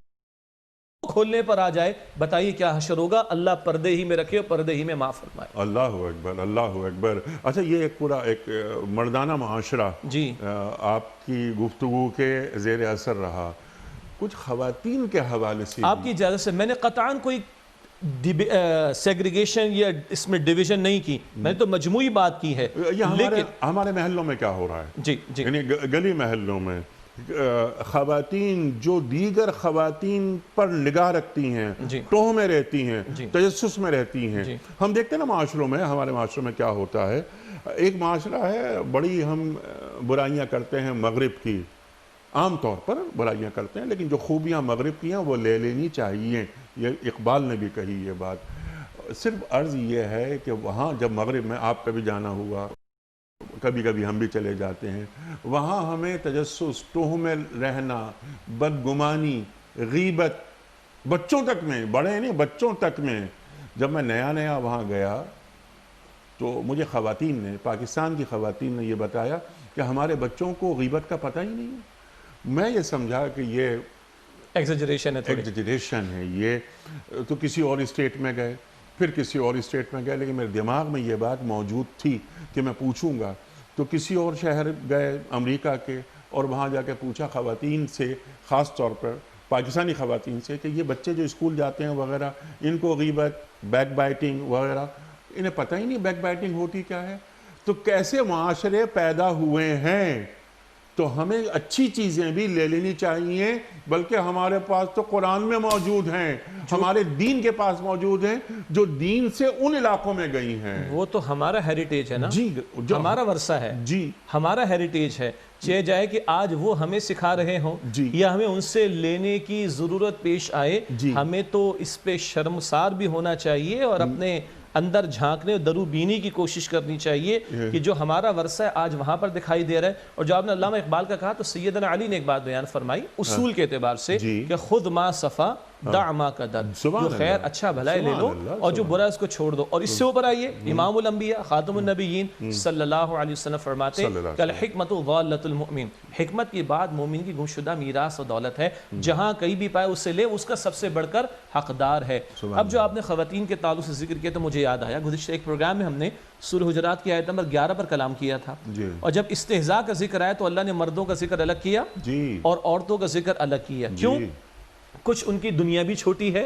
کھولنے پر آ جائے۔ بتائیے کیا حشر ہوگا؟ اللہ پردے ہی میں رکھے اور پردے ہی میں معاف فرمائے۔ اللہ اکبر، اللہ اکبر۔ اچھا، یہ ایک پورا ایک مردانہ معاشرہ جی آپ کی گفتگو کے زیر اثر رہا، کچھ خواتین کے حوالے سے آپ کی اجازت سے، میں نے قطعاً کوئی سیگریگیشن یا اس میں ڈویژن نہیں کی، میں نے تو مجموعی بات کی ہے۔ یہ ہمارے محلوں میں کیا ہو رہا ہے، جی جی، یعنی گلی محلوں میں خواتین جو دیگر خواتین پر نگاہ رکھتی ہیں، ٹوہ میں رہتی ہیں، تجسس میں رہتی ہیں، ہم دیکھتے ہیں نا معاشروں میں، ہمارے معاشروں میں کیا ہوتا ہے، ایک معاشرہ ہے، بڑی ہم برائیاں کرتے ہیں مغرب کی، عام طور پر برائیاں کرتے ہیں، لیکن جو خوبیاں مغرب کی ہیں وہ لے لینی چاہیے، یہ اقبال نے بھی کہی یہ بات۔ صرف عرض یہ ہے کہ وہاں جب مغرب میں آپ کبھی جانا ہوا، کبھی کبھی ہم بھی چلے جاتے ہیں، وہاں ہمیں تجسس، تہمے رہنا، بدگمانی، غیبت، بچوں تک میں، بڑے نہیں بچوں تک میں۔ جب میں نیا نیا وہاں گیا تو مجھے خواتین نے، پاکستان کی خواتین نے یہ بتایا کہ ہمارے بچوں کو غیبت کا پتہ ہی نہیں ہے۔ میں یہ سمجھا کہ یہ ایگزیجریشن ہے تھوڑی۔ ایگزیجریشن ہے، یہ تو کسی اور اسٹیٹ میں گئے، پھر کسی اور اسٹیٹ میں گئے، لیکن میرے دماغ میں یہ بات موجود تھی کہ میں پوچھوں گا۔ تو کسی اور شہر گئے امریکہ کے، اور وہاں جا کے پوچھا خواتین سے، خاص طور پر پاکستانی خواتین سے، کہ یہ بچے جو اسکول جاتے ہیں وغیرہ، ان کو غیبت، بیک بائٹنگ وغیرہ، انہیں پتہ ہی نہیں بیک بائٹنگ ہوتی کیا ہے۔ تو کیسے معاشرے پیدا ہوئے ہیں؟ تو ہمیں اچھی چیزیں بھی لے لینی چاہیے، بلکہ ہمارے پاس تو قرآن میں موجود ہیں، ہمارے دین کے پاس موجود ہیں، جو دین سے ان علاقوں میں گئی ہیں۔ وہ تو ہمارا ہیریٹیج ہے نا، جی، ہمارا ورثہ ہے، جی ہمارا ہیریٹیج ہے۔ چاہے جائے کہ آج وہ ہمیں سکھا رہے ہوں جی یا ہمیں ان سے لینے کی ضرورت پیش آئے، جی ہمیں تو اس پہ شرمسار بھی ہونا چاہیے اور اپنے اندر جھانکنے اور درو بینی کی کوشش کرنی چاہیے کہ جو ہمارا ورثہ ہے آج وہاں پر دکھائی دے رہا ہے۔ اور جو آپ نے علامہ اقبال کا کہا تو سیدنا علی نے ایک بات بیان فرمائی اصول کے اعتبار سے کہ خود ما صفا دع ما قدر، جو خیر اچھا بھلائی لے لو اور جو برا اس کو چھوڑ دو۔ اور اس سے اوپر آئیے امام الانبیاء خاتم النبیین صلی اللہ علیہ وسلم فرماتے ہیں کہ الحکمت ضالۃ المؤمن، حکمت کی بات مومن کی گمشدہ میراث و دولت ہے، جہاں کہیں بھی پائے اسے لے، اس کا سب سے بڑھ کر حقدار ہے۔ اب جو آپ نے خواتین کے تعلق سے ذکر کیا تو مجھے یاد آیا، گزشتہ ایک پروگرام میں ہم نے سورہ حجرات کی آیت نمبر 11 پر کلام کیا تھا، اور جب استہزاء کا ذکر آیا تو اللہ نے مردوں کا ذکر الگ کیا اور عورتوں کا ذکر الگ کیا۔ کیوں؟ کچھ ان کی دنیا بھی چھوٹی ہے،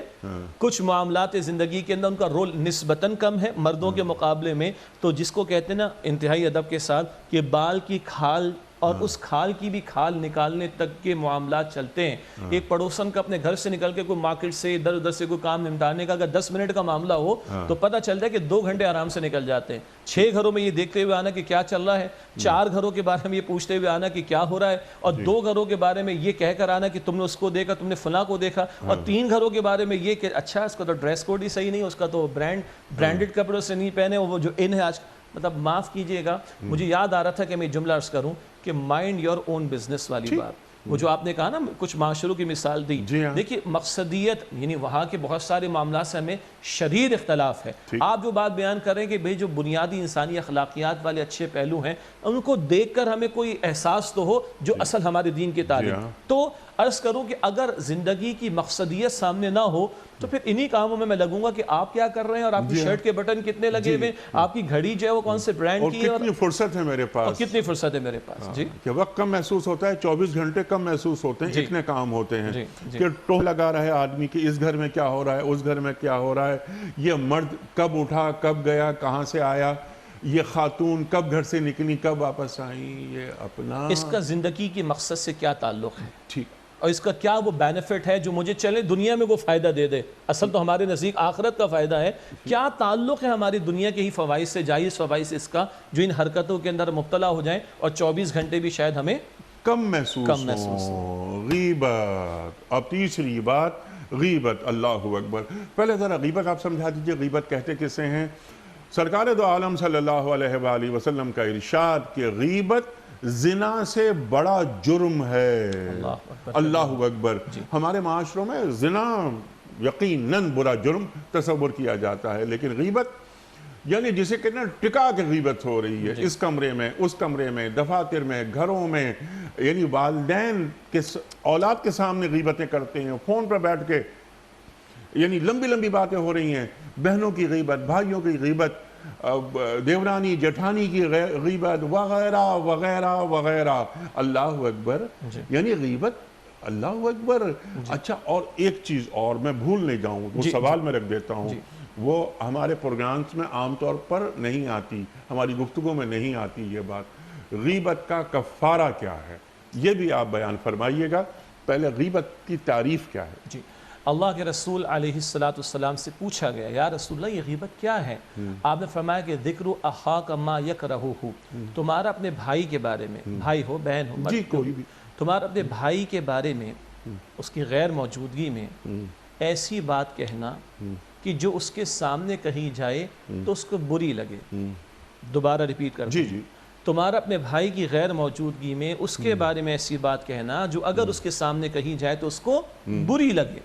کچھ معاملات زندگی کے اندر ان کا رول نسبتاً کم ہے مردوں کے مقابلے میں، تو جس کو کہتے ہیں نا انتہائی ادب کے ساتھ کہ بال کی کھال اور اس کھال کی بھی کھال نکالنے تک کے معاملات چلتے ہیں۔ ایک پڑوسن کا اپنے گھر سے نکل کے کوئی مارکیٹ سے ادھر ادھر سے کوئی کام نمٹانے کا اگر 10 منٹ کا معاملہ ہو تو پتہ چلتا ہے کہ 2 گھنٹے آرام سے نکل جاتے ہیں۔ 6 گھروں میں یہ دیکھتے ہوئے آنا کہ کیا چل رہا ہے، 4 گھروں کے بارے میں یہ پوچھتے ہوئے آنا کہ کیا ہو رہا ہے، اور 2 گھروں کے بارے میں یہ کہہ کر آنا کہ تم نے اس کو دیکھا، تم نے فلاں کو دیکھا، اور 3 گھروں کے بارے میں یہ کہ اچھا اس کا تو ڈریس کوڈ ہی صحیح نہیں، اس کا تو برانڈڈ کپڑوں سے نہیں پہنے، وہ جو ان ہے آج، مطلب معاف کیجئے گا، مجھے یاد آ رہا تھا کہ میں جملہ عرض کروں کہ مائنڈ یور اون بزنس والی بات، وہ جو آپ نے کہا نا کچھ معاشروں کی مثال دی، دیکھیے مقصدیت یعنی وہاں کے بہت سارے معاملات سے ہمیں شدید اختلاف ہے۔ آپ جو بات بیان کر رہے ہیں کہ بھئی جو بنیادی انسانی اخلاقیات والے اچھے پہلو ہیں ان کو دیکھ کر ہمیں کوئی احساس تو ہو جو اصل ہمارے دین کی تعلیم، تو عرض کروں کہ اگر زندگی کی مقصدیت سامنے نہ ہو تو پھر انہی کاموں میں لگوں گا کہ آپ کیا کر رہے ہیں اور آپ کی شرٹ کے بٹن کتنے لگے ہوئے، آپ کی گھڑی جو ہے وہ کون سے برانڈ کی ہے، اور کتنی فرصت ہے میرے پاس، اور کتنی فرصت ہے میرے پاس، جی کہ وقت کم محسوس ہوتا ہے، 24 گھنٹے کم محسوس ہوتے ہیں، اتنے کام ہوتے ہیں کہ ٹوہ لگا رہے آدمی کہ اس گھر میں کیا ہو رہا ہے، اس گھر میں کیا ہو رہا ہے، یہ مرد کب اٹھا، کب گیا، کہاں سے آیا، یہ خاتون کب گھر سے نکلی، کب واپس آئیں، یہ اپنا اس کا زندگی کی مقصد سے کیا تعلق ہے، ٹھیک، اور اس کا کیا وہ بینیفٹ ہے جو مجھے چلے دنیا میں وہ فائدہ دے دے، اصل تو ہمارے نزدیک آخرت کا فائدہ ہے، کیا تعلق ہے ہماری دنیا کے ہی فوائد سے، جائز فوائد سے اس کا جو ان حرکتوں کے اندر مبتلا ہو جائیں اور 24 گھنٹے بھی شاید ہمیں کم محسوس ہو۔ غیبت، اب تیسری بات غیبت، اللہ اکبر۔ پہلے ذرا غیبت آپ سمجھا دیجئے، غیبت کہتے کسے ہیں؟ سرکار دو عالم صلی اللہ علیہ وآلہ وسلم کا ارشاد کہ غیبت زنا سے بڑا جرم ہے۔ اللہ اکبر۔ ہمارے معاشروں میں زنا یقیناً برا جرم تصور کیا جاتا ہے، لیکن غیبت یعنی جسے کہنا ٹکا کے غیبت ہو رہی ہے، اس کمرے میں، اس کمرے میں، دفاتر میں، گھروں میں، یعنی والدین کے اولاد کے سامنے غیبتیں کرتے ہیں، فون پر بیٹھ کے یعنی لمبی لمبی باتیں ہو رہی ہیں، بہنوں کی غیبت، بھائیوں کی غیبت، دیورانی جٹھانی کی غیبت وغیرہ وغیرہ وغیرہ۔ اللہ اکبر، یعنی غیبت، اللہ اکبر۔ اچھا، اور ایک چیز اور میں بھول نہیں جاؤں، وہ سوال میں رکھ دیتا ہوں، وہ ہمارے پروگرامز میں عام طور پر نہیں آتی، ہماری گفتگو میں نہیں آتی یہ بات، غیبت کا کفارہ کیا ہے، یہ بھی آپ بیان فرمائیے گا۔ پہلے غیبت کی تعریف کیا ہے؟ جی، اللہ کے رسول علیہ السلام سے پوچھا گیا یا رسول اللہ یہ غیبت کیا ہے؟ آپ نے فرمایا کہ ذکر اخاک ما یکرہ، تمہارا اپنے بھائی کے بارے میں، بھائی ہو بہن ہو جی کوئی بھی، تمہارا اپنے بھائی کے بارے میں اس کی غیر موجودگی میں ایسی بات کہنا کہ جو اس کے سامنے کہی جائے تو اس کو بری لگے۔ دوبارہ ریپیٹ کر جی جی، تمہارا اپنے بھائی کی غیر موجودگی میں اس کے بارے میں ایسی بات کہنا جو اگر اس کے سامنے کہی جائے تو اس کو بری لگے۔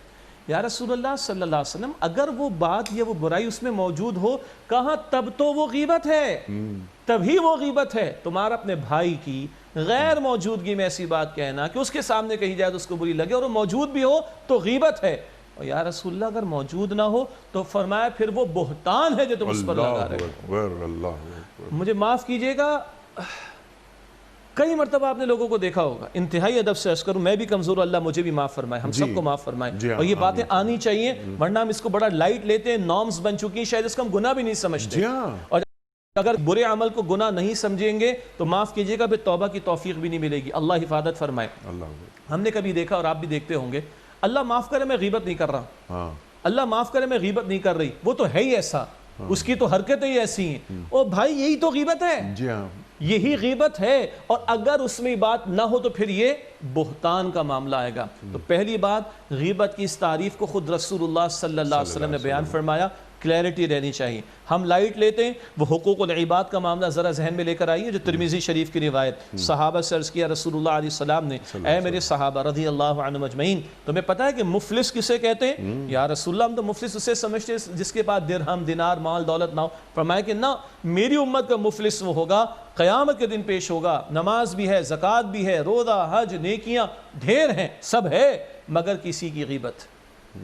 یا رسول اللہ صلی اللہ علیہ وسلم اگر وہ بات یا وہ برائی اس میں موجود ہو کہاں تب تو وہ غیبت ہے، تبھی وہ غیبت ہے۔ تمہارا اپنے بھائی کی غیر موجودگی میں ایسی بات کہنا کہ اس کے سامنے کہی جائے تو اس کو بری لگے اور وہ موجود بھی ہو تو غیبت ہے۔ اور یا رسول اللہ اگر موجود نہ ہو تو فرمایا پھر وہ بہتان ہے جو تم اس پر لگا رہے ہو۔ اللہ اکبر۔ مجھے معاف کیجئے گا، کئی مرتبہ آپ نے لوگوں کو دیکھا ہوگا، انتہائی ادب سے عرض کروں، میں بھی کمزور، اللہ مجھے بھی معاف فرمائے، ہم سب کو معاف فرمائے، اور یہ باتیں آنی چاہیے، ورنہ ہم اس کو بڑا لائٹ لیتے ہیں، نارمز بن چکی ہیں، شاید اس کو ہم گناہ بھی نہیں سمجھتے، اور اگر برے عمل کو گناہ نہیں سمجھیں گے تو معاف کیجئے گا پھر توبہ کی توفیق بھی نہیں ملے گی، اللہ حفاظت فرمائے۔ ہم نے کبھی دیکھا اور آپ بھی دیکھتے ہوں گے، اللہ معاف کرے میں غیبت نہیں کر رہا، اللہ معاف کرے میں غیبت نہیں کر رہی، وہ تو ہے ہی ایسا، اس کی تو حرکتیں ہی ایسی ہیں، او بھائی یہی تو غیبت ہے، یہی غیبت ہے، اور اگر اس میں بات نہ ہو تو پھر یہ بہتان کا معاملہ آئے گا۔ تو پہلی بات، غیبت کی اس تعریف کو خود رسول اللہ صلی اللہ علیہ وسلم نے بیان فرمایا، کلیئرٹی رہنی چاہیے، ہم لائٹ لیتے ہیں۔ وہ حقوق العباد کا معاملہ ذرا ذہن میں لے کر آئیے، جو ترمذی شریف کی روایت، صحابہ سے عرض کیا رسول اللہ علیہ السلام نے، اے میرے صحابہ رضی اللہ عنہم اجمعین، تمہیں پتہ ہے کہ مفلس کسے کہتے ہیں؟ یا رسول اللہ ہم تو مفلس اسے سمجھتے ہیں جس کے پاس درہم دینار مال دولت نہ ہو۔ فرمایا کہ نہ، میری امت کا مفلس وہ ہوگا قیامت کے دن پیش ہوگا، نماز بھی ہے، زکوٰۃ بھی ہے، روزہ حج نیکیاں ڈھیر ہیں، سب ہے، مگر کسی کی غیبت،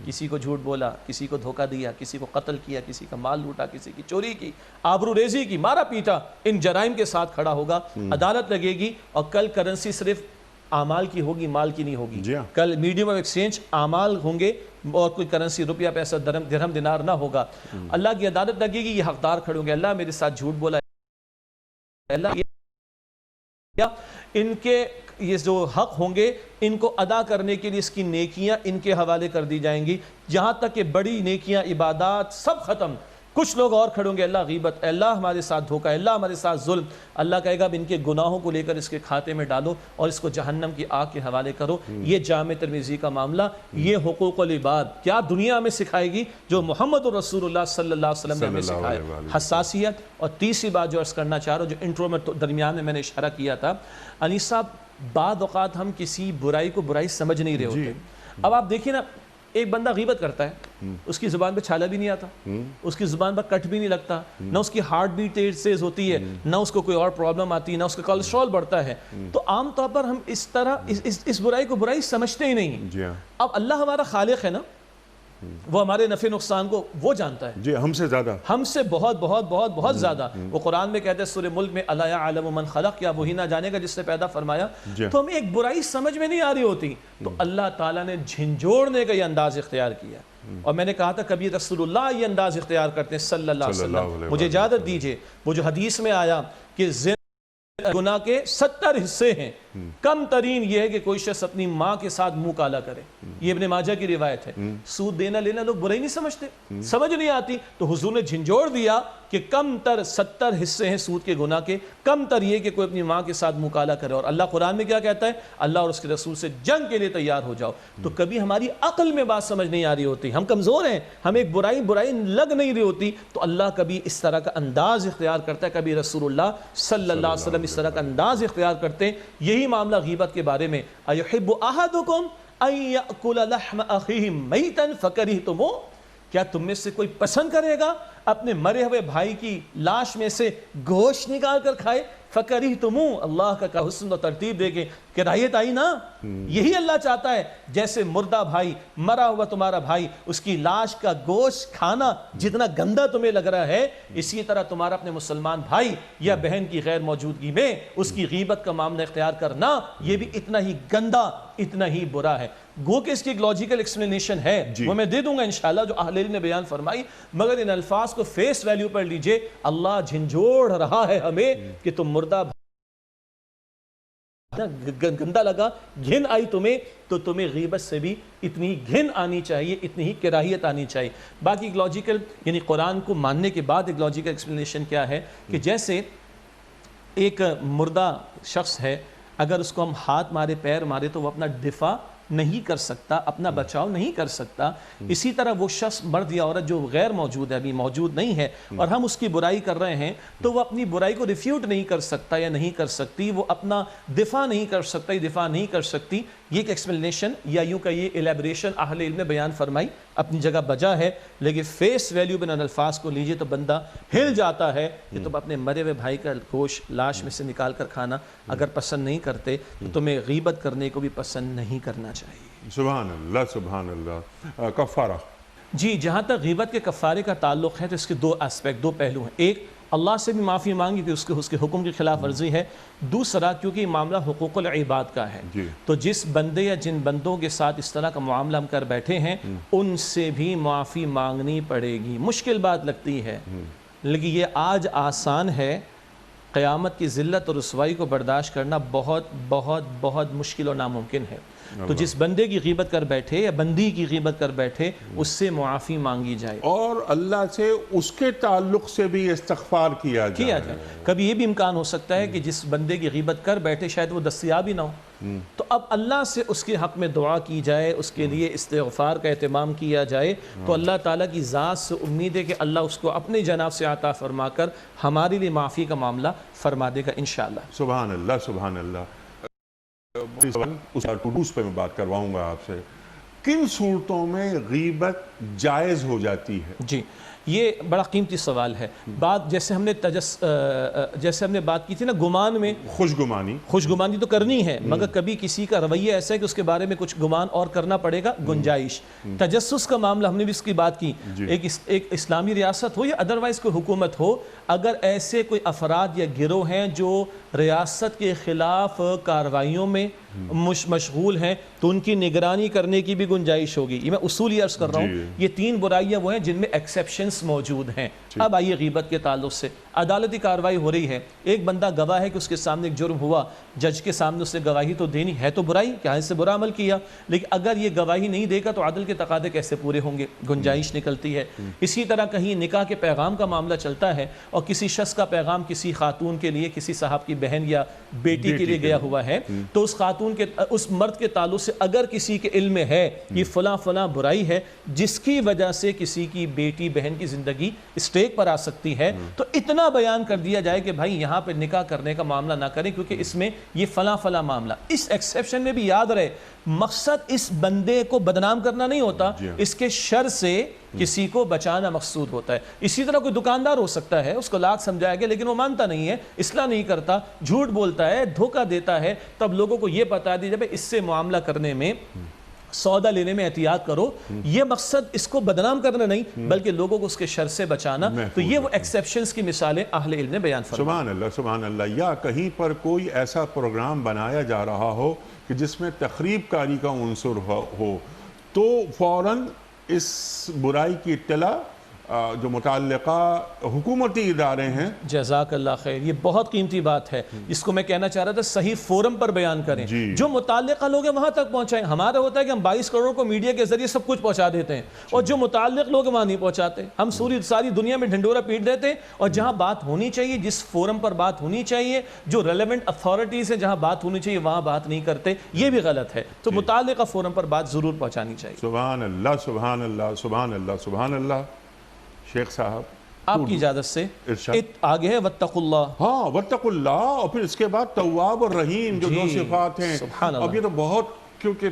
کسی کو جھوٹ بولا، کسی کو دھوکہ دیا، کسی کو قتل کیا، کسی کا مال لوٹا، کسی کی چوری کی، آبرو ریزی کی، مارا پیٹا، ان جرائم کے ساتھ کھڑا ہوگا، عدالت لگے گی، اور کل کرنسی صرف اعمال کی ہوگی، مال کی نہیں ہوگی۔ کل میڈیم آف ایکسچینج اعمال ہوں گے اور کوئی کرنسی روپیہ پیسہ درہم دینار نہ ہوگا۔ اللہ کی عدالت لگے گی، یہ حقدار کھڑے ہوں گے، اللہ میرے ساتھ جھوٹ بولا ہے، اللہ ان کے یہ جو حق ہوں گے ان کو ادا کرنے کے لیے اس کی نیکیاں ان کے حوالے کر دی جائیں گی، جہاں تک کہ بڑی نیکیاں عبادات سب ختم۔ کچھ لوگ اور کھڑے ہوں گے، اللہ غیبت، اللہ ہمارے ساتھ دھوکہ، اللہ ہمارے ساتھ ظلم، اللہ کہے گا اب ان کے گناہوں کو لے کر اس کے کھاتے میں ڈالو اور اس کو جہنم کی آگ کے حوالے کرو۔ یہ جامع ترمذی کا معاملہ، یہ حقوق العباد کیا دنیا میں سکھائے گی جو محمد رسول اللہ صلی اللہ علیہ وسلم نے ہمیں سکھایا، حساسیت۔ اور تیسری بات جو عرض کرنا چاہ رہا ہوں، جو انٹرو میں درمیان میں نے اشارہ کیا تھا، انیس صاحب بعض اوقات ہم کسی برائی کو برائی سمجھ نہیں رہے ہوتے۔ اب آپ دیکھیں نا، ایک بندہ غیبت کرتا ہے، اس کی زبان پہ چھالا بھی نہیں آتا، اس کی زبان پر کٹ بھی نہیں لگتا، نہ اس کی ہارٹ بیٹ تیز ہوتی ہے، نہ اس کو کوئی اور پرابلم آتی ہے، نہ اس کا کولیسٹرول بڑھتا ہے۔ تو عام طور پر ہم اس طرح اس برائی کو برائی سمجھتے ہی نہیں۔ اب اللہ ہمارا خالق ہے نا، وہ ہمارے نفع نقصان کو وہ جانتا ہے، جی ہم سے زیادہ، ہم سے بہت بہت بہت بہت زیادہ۔ وہ قرآن میں کہتے ہیں سورہ ملک میں، الا یعلم من خلق، کیا وہی نہ جانے گا جس نے پیدا فرمایا؟ تو ہمیں ایک برائی سمجھ میں نہیں آ رہی ہوتی، تو اللہ تعالیٰ نے جھنجھوڑنے کا یہ انداز اختیار کیا۔ اور میں نے کہا تھا کبھی رسول اللہ یہ انداز اختیار کرتے ہیں صلی اللہ علیہ وسلم۔ مجھے اجازت دیجئے، وہ جو حدیث میں آیا کہ گناہ کے 70 حصے ہیں، کم ترین یہ ہے کہ کوئی شخص اپنی ماں کے ساتھ منہ کالا کرے، یہ ابن ماجہ کی روایت ہے۔ سود دینا لینا لوگ برائی نہیں سمجھتے، سمجھ نہیں آتی، تو حضور نے جھنجھوڑ دیا کہ کم تر 70 حصے ہیں سود کے گناہ کے، کم تر یہ کہ کوئی اپنی ماں کے ساتھ منہ کالا کرے۔ اور اللہ قرآن میں کیا کہتا ہے؟ اللہ اور اس کے رسول سے جنگ کے لیے تیار ہو جاؤ۔ تو کبھی ہماری عقل میں بات سمجھ نہیں آ رہی ہوتی، ہم کمزور ہیں، ہمیں ایک برائی لگ نہیں رہی ہوتی، تو اللہ کبھی اس طرح کا انداز اختیار کرتا ہے، کبھی رسول اللہ صلی اللہ علیہ وسلم اس طرح کا انداز اختیار کرتے ہیں۔ یہی معاملہ غیبت کے بارے میں، ایحب احدکم ان یاکل لحم اخیہ میتا فکرہتموہ، کیا تم میں سے کوئی پسند کرے گا اپنے مرے ہوئے بھائی کی لاش میں سے گوشت نکال کر کھائے؟ فکرہتموہ، اللہ کا حسن و ترتیب دے کے کرایت آئی نا، یہی اللہ چاہتا ہے۔ جیسے مردہ بھائی، مرا ہوا تمہارا بھائی، اس کی لاش کا گوشت کھانا جتنا گندا تمہیں لگ رہا ہے، اسی طرح تمہارا اپنے مسلمان بھائی یا بہن کی غیر موجودگی میں اس کی غیبت کا معاملہ اختیار کرنا، یہ بھی اتنا ہی گندا، اتنا ہی برا ہے۔ گو کہ اس کی ایک لاجیکل ایکسپلینیشن ہے، وہ میں دے دوں گا انشاءاللہ جو اہل علم نے بیان فرمائی، مگر ان الفاظ کو فیس ویلیو پر لیجئے، اللہ جھنجھوڑ رہا ہے ہمیں کہ تم مردہ گندا لگا، گھن آئی تمہیں، تو تمہیں غیبت سے بھی اتنی گھن آنی چاہیے، اتنی ہی کراہیت آنی چاہیے۔ باقی ایک لاجیکل، یعنی قرآن کو ماننے کے بعد ایک لاجیکل ایکسپلینیشن کیا ہے کہ جیسے ایک مردہ شخص ہے، اگر اس کو ہم ہاتھ مارے، پیر مارے، تو وہ اپنا دفاع نہیں کر سکتا، اپنا بچاؤ نہیں کر سکتا۔ اسی طرح وہ شخص، مرد یا عورت جو غیر موجود ہے، ابھی موجود نہیں ہے، اور ہم اس کی برائی کر رہے ہیں، تو وہ اپنی برائی کو ریفیوٹ نہیں کر سکتا یا نہیں کر سکتی، وہ اپنا دفاع نہیں کر سکتا، دفاع نہیں کر سکتی۔ یہ ایک ایکسپلینیشن یا یوں کہیے ایلیبریشن اہل علم نے بیان فرمائی، اپنی جگہ بجا ہے، لیکن فیس ویلیو بن الفاظ کو لیجئے تو بندہ ہل جاتا ہے کہ تم اپنے مرے ہوئے بھائی کا گوشت لاش میں سے نکال کر کھانا اگر پسند نہیں کرتے تو تمہیں غیبت کرنے کو بھی پسند نہیں کرنا چاہیے۔ سبحان اللہ، سبحان اللہ۔ کفارہ؟ جی، جہاں تک غیبت کے کفارے کا تعلق ہے تو اس کے دو اسپیکٹ، دو پہلو ہیں۔ ایک، اللہ سے بھی معافی مانگی کہ اس کے حکم کی خلاف ورزی ہے۔ دوسرا، کیونکہ یہ معاملہ حقوق العباد کا ہے، تو جس بندے یا جن بندوں کے ساتھ اس طرح کا معاملہ ہم کر بیٹھے ہیں ان سے بھی معافی مانگنی پڑے گی۔ مشکل بات لگتی ہے، لیکن یہ آج آسان ہے، قیامت کی ذلت اور رسوائی کو برداشت کرنا بہت بہت بہت مشکل اور ناممکن ہے۔ تو جس بندے کی غیبت کر بیٹھے یا بندی کی غیبت کر بیٹھے اس سے معافی مانگی جائے، اور اللہ سے اس کے تعلق سے بھی استغفار کیا جائے۔ کبھی یہ بھی امکان ہو سکتا ہے کہ جس بندے کی غیبت کر بیٹھے شاید وہ دستیاب ہی نہ ہو، تو اب اللہ سے اس کے حق میں دعا کی جائے، اس کے لیے استغفار کا اہتمام کیا جائے، تو اللہ تعالیٰ کی ذات سے امید ہے کہ اللہ اس کو اپنے جناب سے عطا فرما کر ہمارے لیے معافی کا معاملہ فرما دے گا انشاءاللہ۔ سبحان اللہ، سبحان اللہ۔ اس ٹوڈوز پہ میں بات کرواؤں گا آپ سے، کن صورتوں میں غیبت جائز ہو جاتی ہے؟ جی، یہ بڑا قیمتی سوال ہے۔ بات جیسے ہم نے بات کی تھی نا گمان میں، خوشگمانی تو کرنی ہے، مگر کبھی کسی کا رویہ ایسا ہے کہ اس کے بارے میں کچھ گمان اور کرنا پڑے گا، گنجائش۔ تجسس کا معاملہ ہم نے بھی اس کی بات کی، ایک اسلامی ریاست ہو یا ادروائز کوئی حکومت ہو، اگر ایسے کوئی افراد یا گروہ ہیں جو ریاست کے خلاف کارروائیوں میں مشغول ہیں تو ان کی نگرانی کرنے کی بھی گنجائش ہوگی۔ یہ میں اصولی عرض کر رہا ہوں، یہ تین برائیاں وہ ہیں جن میں ایکسیپشنز موجود ہیں۔ اب آئیے غیبت کے تعلق سے، عدالتی کارروائی ہو رہی ہے، ایک بندہ گواہ ہے کہ اس کے سامنے ایک جرم ہوا، جج کے سامنے اس نے گواہی تو دینی ہے، تو برائی کہ اس سے برا عمل کیا، لیکن اگر یہ گواہی نہیں دے گا تو عدل کے تقاضے کیسے پورے ہوں گے، گنجائش نکلتی ہے۔ اسی طرح کہیں نکاح کے پیغام کا معاملہ چلتا ہے اور کسی شخص کا پیغام کسی خاتون کے لیے، کسی صاحب کی بہن یا بیٹی کے لیے گیا ہوا ہے، تو اس خاتون کے، اس مرد کے تعلق سے اگر کسی کے علم میں ہے یہ فلاں فلاں برائی ہے جس کی وجہ سے کسی کی بیٹی بہن کی زندگی اسٹیک پر آ سکتی ہے، تو اتنا بیان کر دیا جائے کہ بھائی یہاں پہ نکاح کرنے کا معاملہ نہ کریں کیونکہ اس میں یہ فلاں فلاں معاملہ۔ اس ایکسیپشن میں بھی یاد رہے، مقصد اس بندے کو بدنام کرنا نہیں ہوتا، اس کے شر سے کسی کو بچانا مقصود ہوتا ہے۔ اسی طرح کوئی دکاندار ہو سکتا ہے، اس کو لاکھ سمجھایا گیا لیکن وہ مانتا نہیں ہے، اصلاح نہیں کرتا، جھوٹ بولتا ہے، دھوکہ دیتا ہے، تب لوگوں کو یہ بتا دیا جائے اس سے معاملہ کرنے میں، سودا لینے میں احتیاط کرو۔ یہ مقصد اس کو بدنام کرنا نہیں بلکہ لوگوں کو اس کے شر سے بچانا۔ تو یہ وہ ایکسیپشنز کی مثالیں اہل علم نے بیان فرمائی۔ سبحان اللہ، سبحان اللہ۔ یا کہیں پر کوئی ایسا پروگرام بنایا جا رہا ہو کہ جس میں تخریب کاری کا عنصر ہو تو فوراً اس برائی کی اطلاع جو متعلقہ حکومتی ادارے ہیں، جزاک اللہ خیر، یہ بہت قیمتی بات ہے، اس کو میں کہنا چاہ رہا تھا، صحیح فورم پر بیان کریں، جو متعلقہ لوگ ہیں وہاں تک پہنچائیں۔ ہمارا ہوتا ہے کہ ہم 22 کروڑ کو میڈیا کے ذریعے سب کچھ پہنچا دیتے ہیں اور جو متعلق لوگ وہاں نہیں پہنچاتے، ہم ساری دنیا میں ڈھنڈورا پیٹ دیتے ہیں، اور جہاں بات ہونی چاہیے، جس فورم پر بات ہونی چاہیے، جو ریلیونٹ اتھارٹیز ہیں جہاں بات ہونی چاہیے وہاں بات نہیں کرتے، یہ بھی غلط ہے۔ تو متعلقہ فورم پر بات ضرور پہنچانی چاہیے۔ سبحان اللہ، سبحان اللہ، سبحان اللہ، سبحان اللہ۔ شیخ صاحب آپ کی اجازت سے آگے ہے واتقوا اللہ۔ ہاں، واتقوا اللہ، اور پھر اس کے بعد تواب اور رحیم، جو دو صفات ہیں۔ اب یہ تو بہت، کیونکہ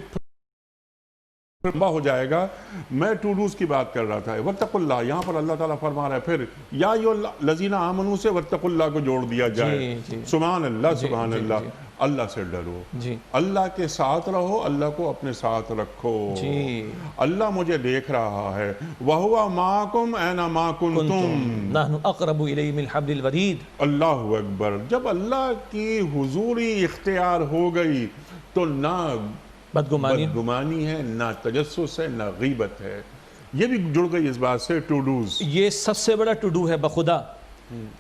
لمبا ہو جائے گا، میں ٹوڈوز کی بات کر رہا تھا۔ واتقوا اللہ، یہاں پر اللہ تعالیٰ فرما رہا ہے، پھر یا الذین آمنوا سے واتقوا اللہ کو جوڑ دیا جائے۔ سبحان اللہ، سبحان اللہ۔ اللہ سے ڈرو، اللہ کے ساتھ رہو، اللہ کو اپنے ساتھ رکھو۔ اللہ مجھے دیکھ رہا ہے، وَهُوَ مَعَكُمْ أَيْنَمَا كُنْتُمْ نَحْنُ أَقْرَبُ إِلَيْهِ مِنْ حَبْلِ الْوَرِيدِ۔ اللہ اکبر۔ جب اللہ کی حضوری اختیار ہو گئی تو نہ بدگمانی ہے، نہ تجسس ہے، نہ غیبت ہے۔ یہ بھی جڑ گئی اس بات سے ٹوڈوز۔ یہ سب سے بڑا ٹوڈو ہے بخدا،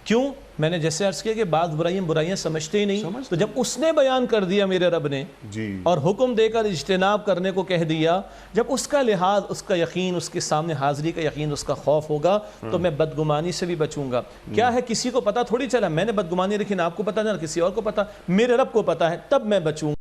کیوں؟ میں نے جیسے عرض کیا کہ بعض برائیاں سمجھتے ہی نہیں، تو جب اس نے بیان کر دیا میرے رب نے اور حکم دے کر اجتناب کرنے کو کہہ دیا، جب اس کا لحاظ، اس کا یقین، اس کے سامنے حاضری کا یقین، اس کا خوف ہوگا تو میں بدگمانی سے بھی بچوں گا۔ کیا ہے، کسی کو پتہ تھوڑی چلا میں نے بدگمانی رکھی نہ آپ کو پتہ نہ کسی اور کو پتہ، میرے رب کو پتہ ہے، تب میں بچوں گا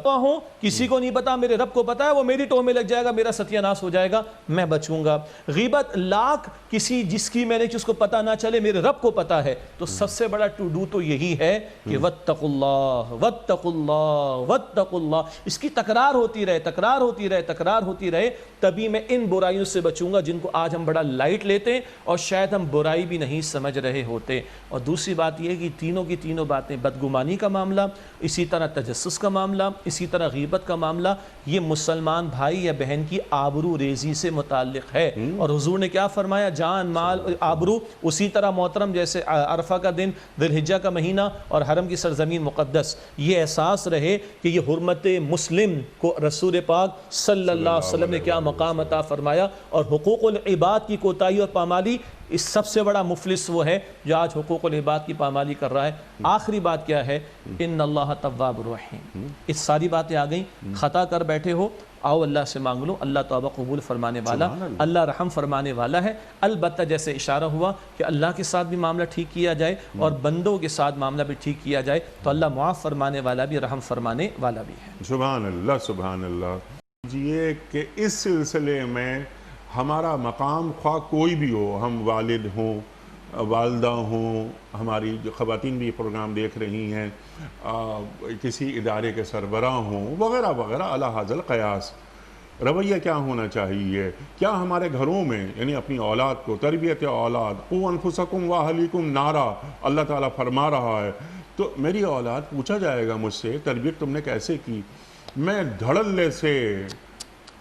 ہوں، کسی کو نہیں پتا، میرے رب کو پتا ہے، وہ میری ٹوہ میں لگ جائے گا، میرا ستیہ ناس ہو جائے گا، میں بچوں گا۔ غیبت لاکھ کسی جس کی میں نے جس کو پتا نہ چلے، میرے رب کو پتا ہے، تو سب سے بڑا ٹو ڈو تو یہی ہے کہ واتقوا اللہ واتقوا اللہ واتقوا اللہ، اس کی تکرار ہوتی رہے، تکرار ہوتی رہے، تکرار ہوتی رہے، تبھی میں ان برائیوں سے بچوں گا جن کو آج ہم بڑا لائٹ لیتے ہیں اور شاید ہم برائی بھی نہیں سمجھ رہے ہوتے۔ اور دوسری بات یہ کہ تینوں کی تینوں باتیں، بدگمانی کا معاملہ، اسی طرح تجسس کا معاملہ، اسی طرح غیبت کا معاملہ، یہ مسلمان بھائی یا بہن کی آبرو ریزی سے متعلق ہے۔ اور حضور نے کیا فرمایا؟ جان، مال، آبرو۔ اسی طرح محترم جیسے عرفہ کا دن، ذی الحجہ کا مہینہ اور حرم کی سرزمین مقدس، یہ احساس رہے کہ یہ حرمت مسلم کو رسول پاک صلی اللہ علیہ وسلم نے کیا مقام عطا فرمایا، اور حقوق العباد کی کوتاہی اور پامالی، اس سب سے بڑا مفلس وہ ہے جو آج حقوق العباد کی پامالی کر رہا ہے۔ آخری بات کیا ہے؟ ان اللہ تواب الرحیم۔ اس ساری باتیں آ گئیں، خطا کر بیٹھے ہو، آؤ اللہ سے مانگ لو، اللہ توبہ قبول فرمانے والا، اللہ رحم فرمانے والا ہے۔ البتہ جیسے اشارہ ہوا کہ اللہ کے ساتھ بھی معاملہ ٹھیک کیا جائے اور بندوں کے ساتھ معاملہ بھی ٹھیک کیا جائے تو اللہ معاف فرمانے والا بھی، رحم فرمانے والا بھی ہے۔ سبحان اللہ، سبحان اللہ۔ یہ کہ اس سلسلے میں ہمارا مقام، خواہ کوئی بھی ہو، ہم والد ہوں، والدہ ہوں، ہماری جو خواتین بھی پروگرام دیکھ رہی ہیں، کسی ادارے کے سربراہ ہوں، وغیرہ وغیرہ، اعلی حاضر القیاس، رویہ کیا ہونا چاہیے؟ کیا ہمارے گھروں میں، یعنی اپنی اولاد کو، تربیت اولاد، قوا انفسکم واہلیکم نارا، اللہ تعالیٰ فرما رہا ہے، تو میری اولاد پوچھا جائے گا مجھ سے تربیت تم نے کیسے کی؟ میں دھڑلے سے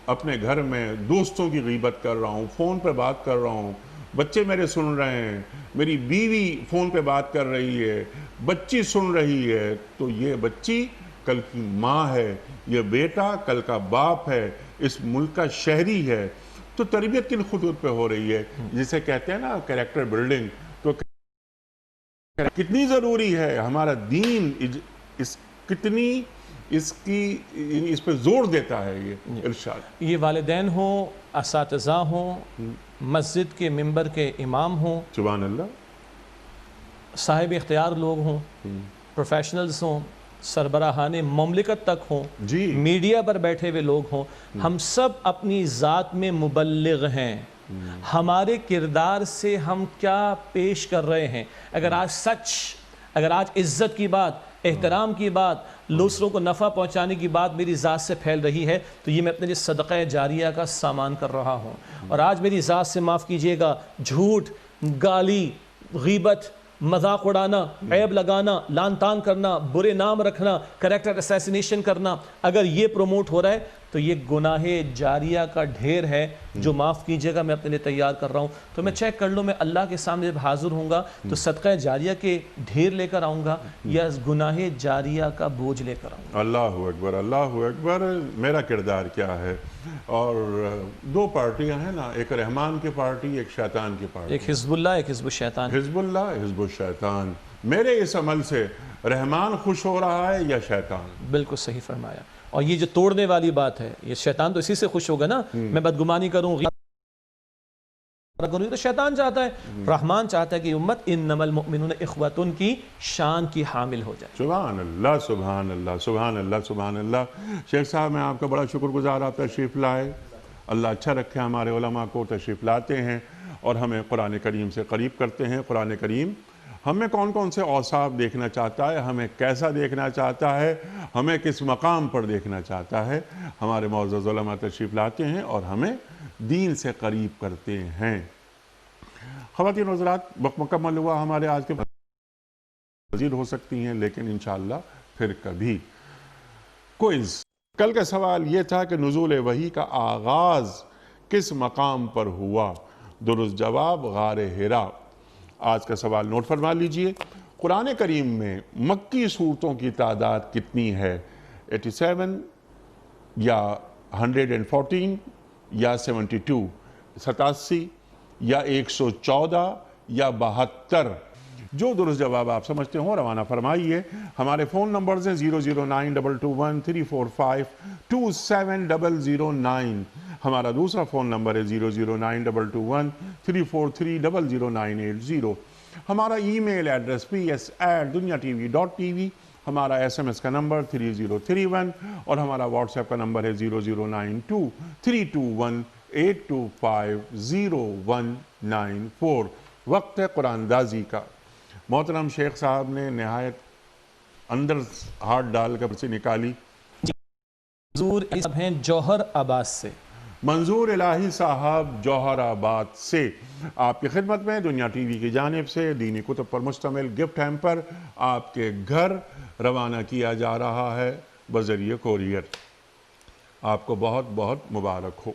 اپنے گھر میں دوستوں کی غیبت کر رہا ہوں، فون پہ بات کر رہا ہوں، بچے میرے سن رہے ہیں، میری بیوی فون پہ بات کر رہی ہے، بچی سن رہی ہے، تو یہ بچی کل کی ماں ہے، یہ بیٹا کل کا باپ ہے، اس ملک کا شہری ہے، تو تربیت کن خطوط پہ ہو رہی ہے؟ جسے کہتے ہیں نا کریکٹر بلڈنگ، تو کتنی ضروری ہے ہمارا دین، کتنی اس پہ زور دیتا ہے یہ ارشاد۔ یہ والدین ہوں، اساتذہ ہوں، مسجد کے ممبر کے امام ہوں، سبحان اللہ، صاحب اختیار لوگ ہوں، پروفیشنلز ہوں، سربراہان مملکت تک ہوں، میڈیا پر بیٹھے ہوئے لوگ ہوں، ہم سب اپنی ذات میں مبلغ ہیں۔ ہمارے کردار سے ہم کیا پیش کر رہے ہیں؟ اگر آج سچ، اگر آج عزت کی بات، احترام کی بات، دوسروں کو نفع پہنچانے کی بات میری ذات سے پھیل رہی ہے تو یہ میں اپنے لیے صدقہ جاریہ کا سامان کر رہا ہوں۔ اور آج میری ذات سے معاف کیجئے گا، جھوٹ، گالی، غیبت، مذاق اڑانا، عیب لگانا، لان تان کرنا، برے نام رکھنا، کریکٹر اسیسینیشن کرنا، اگر یہ پروموٹ ہو رہا ہے تو یہ گناہ جاریہ کا ڈھیر ہے جو معاف کیجئے گا میں اپنے لیے تیار کر رہا ہوں۔ تو میں چیک کر لوں، میں اللہ کے سامنے جب حاضر ہوں گا تو صدقہ جاریہ کے ڈھیر لے کر آؤں گا یا گناہ جاریہ کا بوجھ لے کر آؤں گا؟ اللہ اکبر، اللہ اکبر۔ میرا کردار کیا ہے؟ اور دو پارٹیاں ہیں نا، ایک رحمان کی پارٹی، ایک شیطان کی پارٹی، ایک حزب اللہ، ایک حزب الشیطان۔ حزب اللہ، حزب الشیطان۔ میرے اس عمل سے رحمان خوش ہو رہا ہے یا شیطان؟ بالکل صحیح فرمایا۔ اور یہ جو توڑنے والی بات ہے، یہ شیطان تو اسی سے خوش ہوگا نا، میں بدگمانی کروں، تو شیطان چاہتا ہے، رحمان چاہتا ہے کہ امت انما المؤمنون اخوۃ کی شان کی حامل ہو جائے۔ سبحان اللہ، سبحان اللہ، سبحان اللہ، سبحان اللہ۔ شیخ صاحب، میں آپ کا بڑا شکر گزار، آپ تشریف لائے، اللہ اچھا رکھے ہمارے علماء کو، تشریف لاتے ہیں اور ہمیں قرآن کریم سے قریب کرتے ہیں۔ قرآن کریم ہمیں کون کون سے اوصاف دیکھنا چاہتا ہے، ہمیں کیسا دیکھنا چاہتا ہے، ہمیں کس مقام پر دیکھنا چاہتا ہے، ہمارے معزز علماء تشریف لاتے ہیں اور ہمیں دین سے قریب کرتے ہیں۔ خواتین و حضرات، وقت مکمل ہوا ہمارے آج کے مزید ہو سکتی ہیں لیکن انشاءاللہ پھر کبھی۔ کوئز، کل کا سوال یہ تھا کہ نزول وحی کا آغاز کس مقام پر ہوا؟ درست جواب غار حرا۔ آج کا سوال نوٹ فرما لیجئے۔ قرآن کریم میں مکی سورتوں کی تعداد کتنی ہے؟ 87 یا 114 یا 72، 87 یا 114 یا 72 جو درست جواب آپ سمجھتے ہوں روانہ فرمائیے. ہمارے فون نمبرز ہیں 00922134527 ہمارا دوسرا فون نمبر ہے 0092213430090. ہمارا ای میل ایڈریس ps@dunyatv.tv. ہمارا SMS کا نمبر 3031 اور ہمارا واٹس ایپ کا نمبر ہے 0092321019 وقت ہے قرآن دازی کا. محترم شیخ صاحب نے نہایت اندر ہاتھ ڈال کر سے نکالی. منظور صاحب ہیں جوہر آباد سے. منظور الہی صاحب جوہر آباد سے آپ کی خدمت میں دنیا ٹی وی کی جانب سے دینی کتب پر مشتمل گفٹ ہیمپر آپ کے گھر روانہ کیا جا رہا ہے بذریعہ کوریئر. آپ کو بہت بہت مبارک ہو.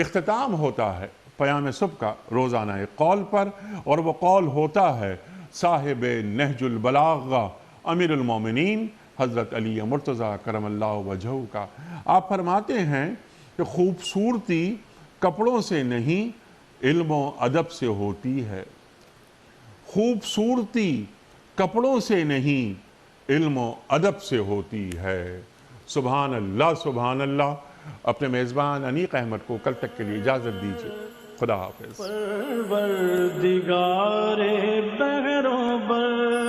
اختتام ہوتا ہے پیام صبح کا روزانہ ایک قول پر اور وہ قول ہوتا ہے صاحب نہج البلاغہ امیر المومنین حضرت علی مرتضیٰ کرم اللہ وجہہ کا. آپ فرماتے ہیں کہ خوبصورتی کپڑوں سے نہیں علم و ادب سے ہوتی ہے. خوبصورتی کپڑوں سے نہیں علم و ادب سے ہوتی ہے. سبحان اللہ سبحان اللہ. اپنے میزبان انیق احمد کو کل تک کے لیے اجازت دیجیے. خدا حافظ. پروردگار بہروں بر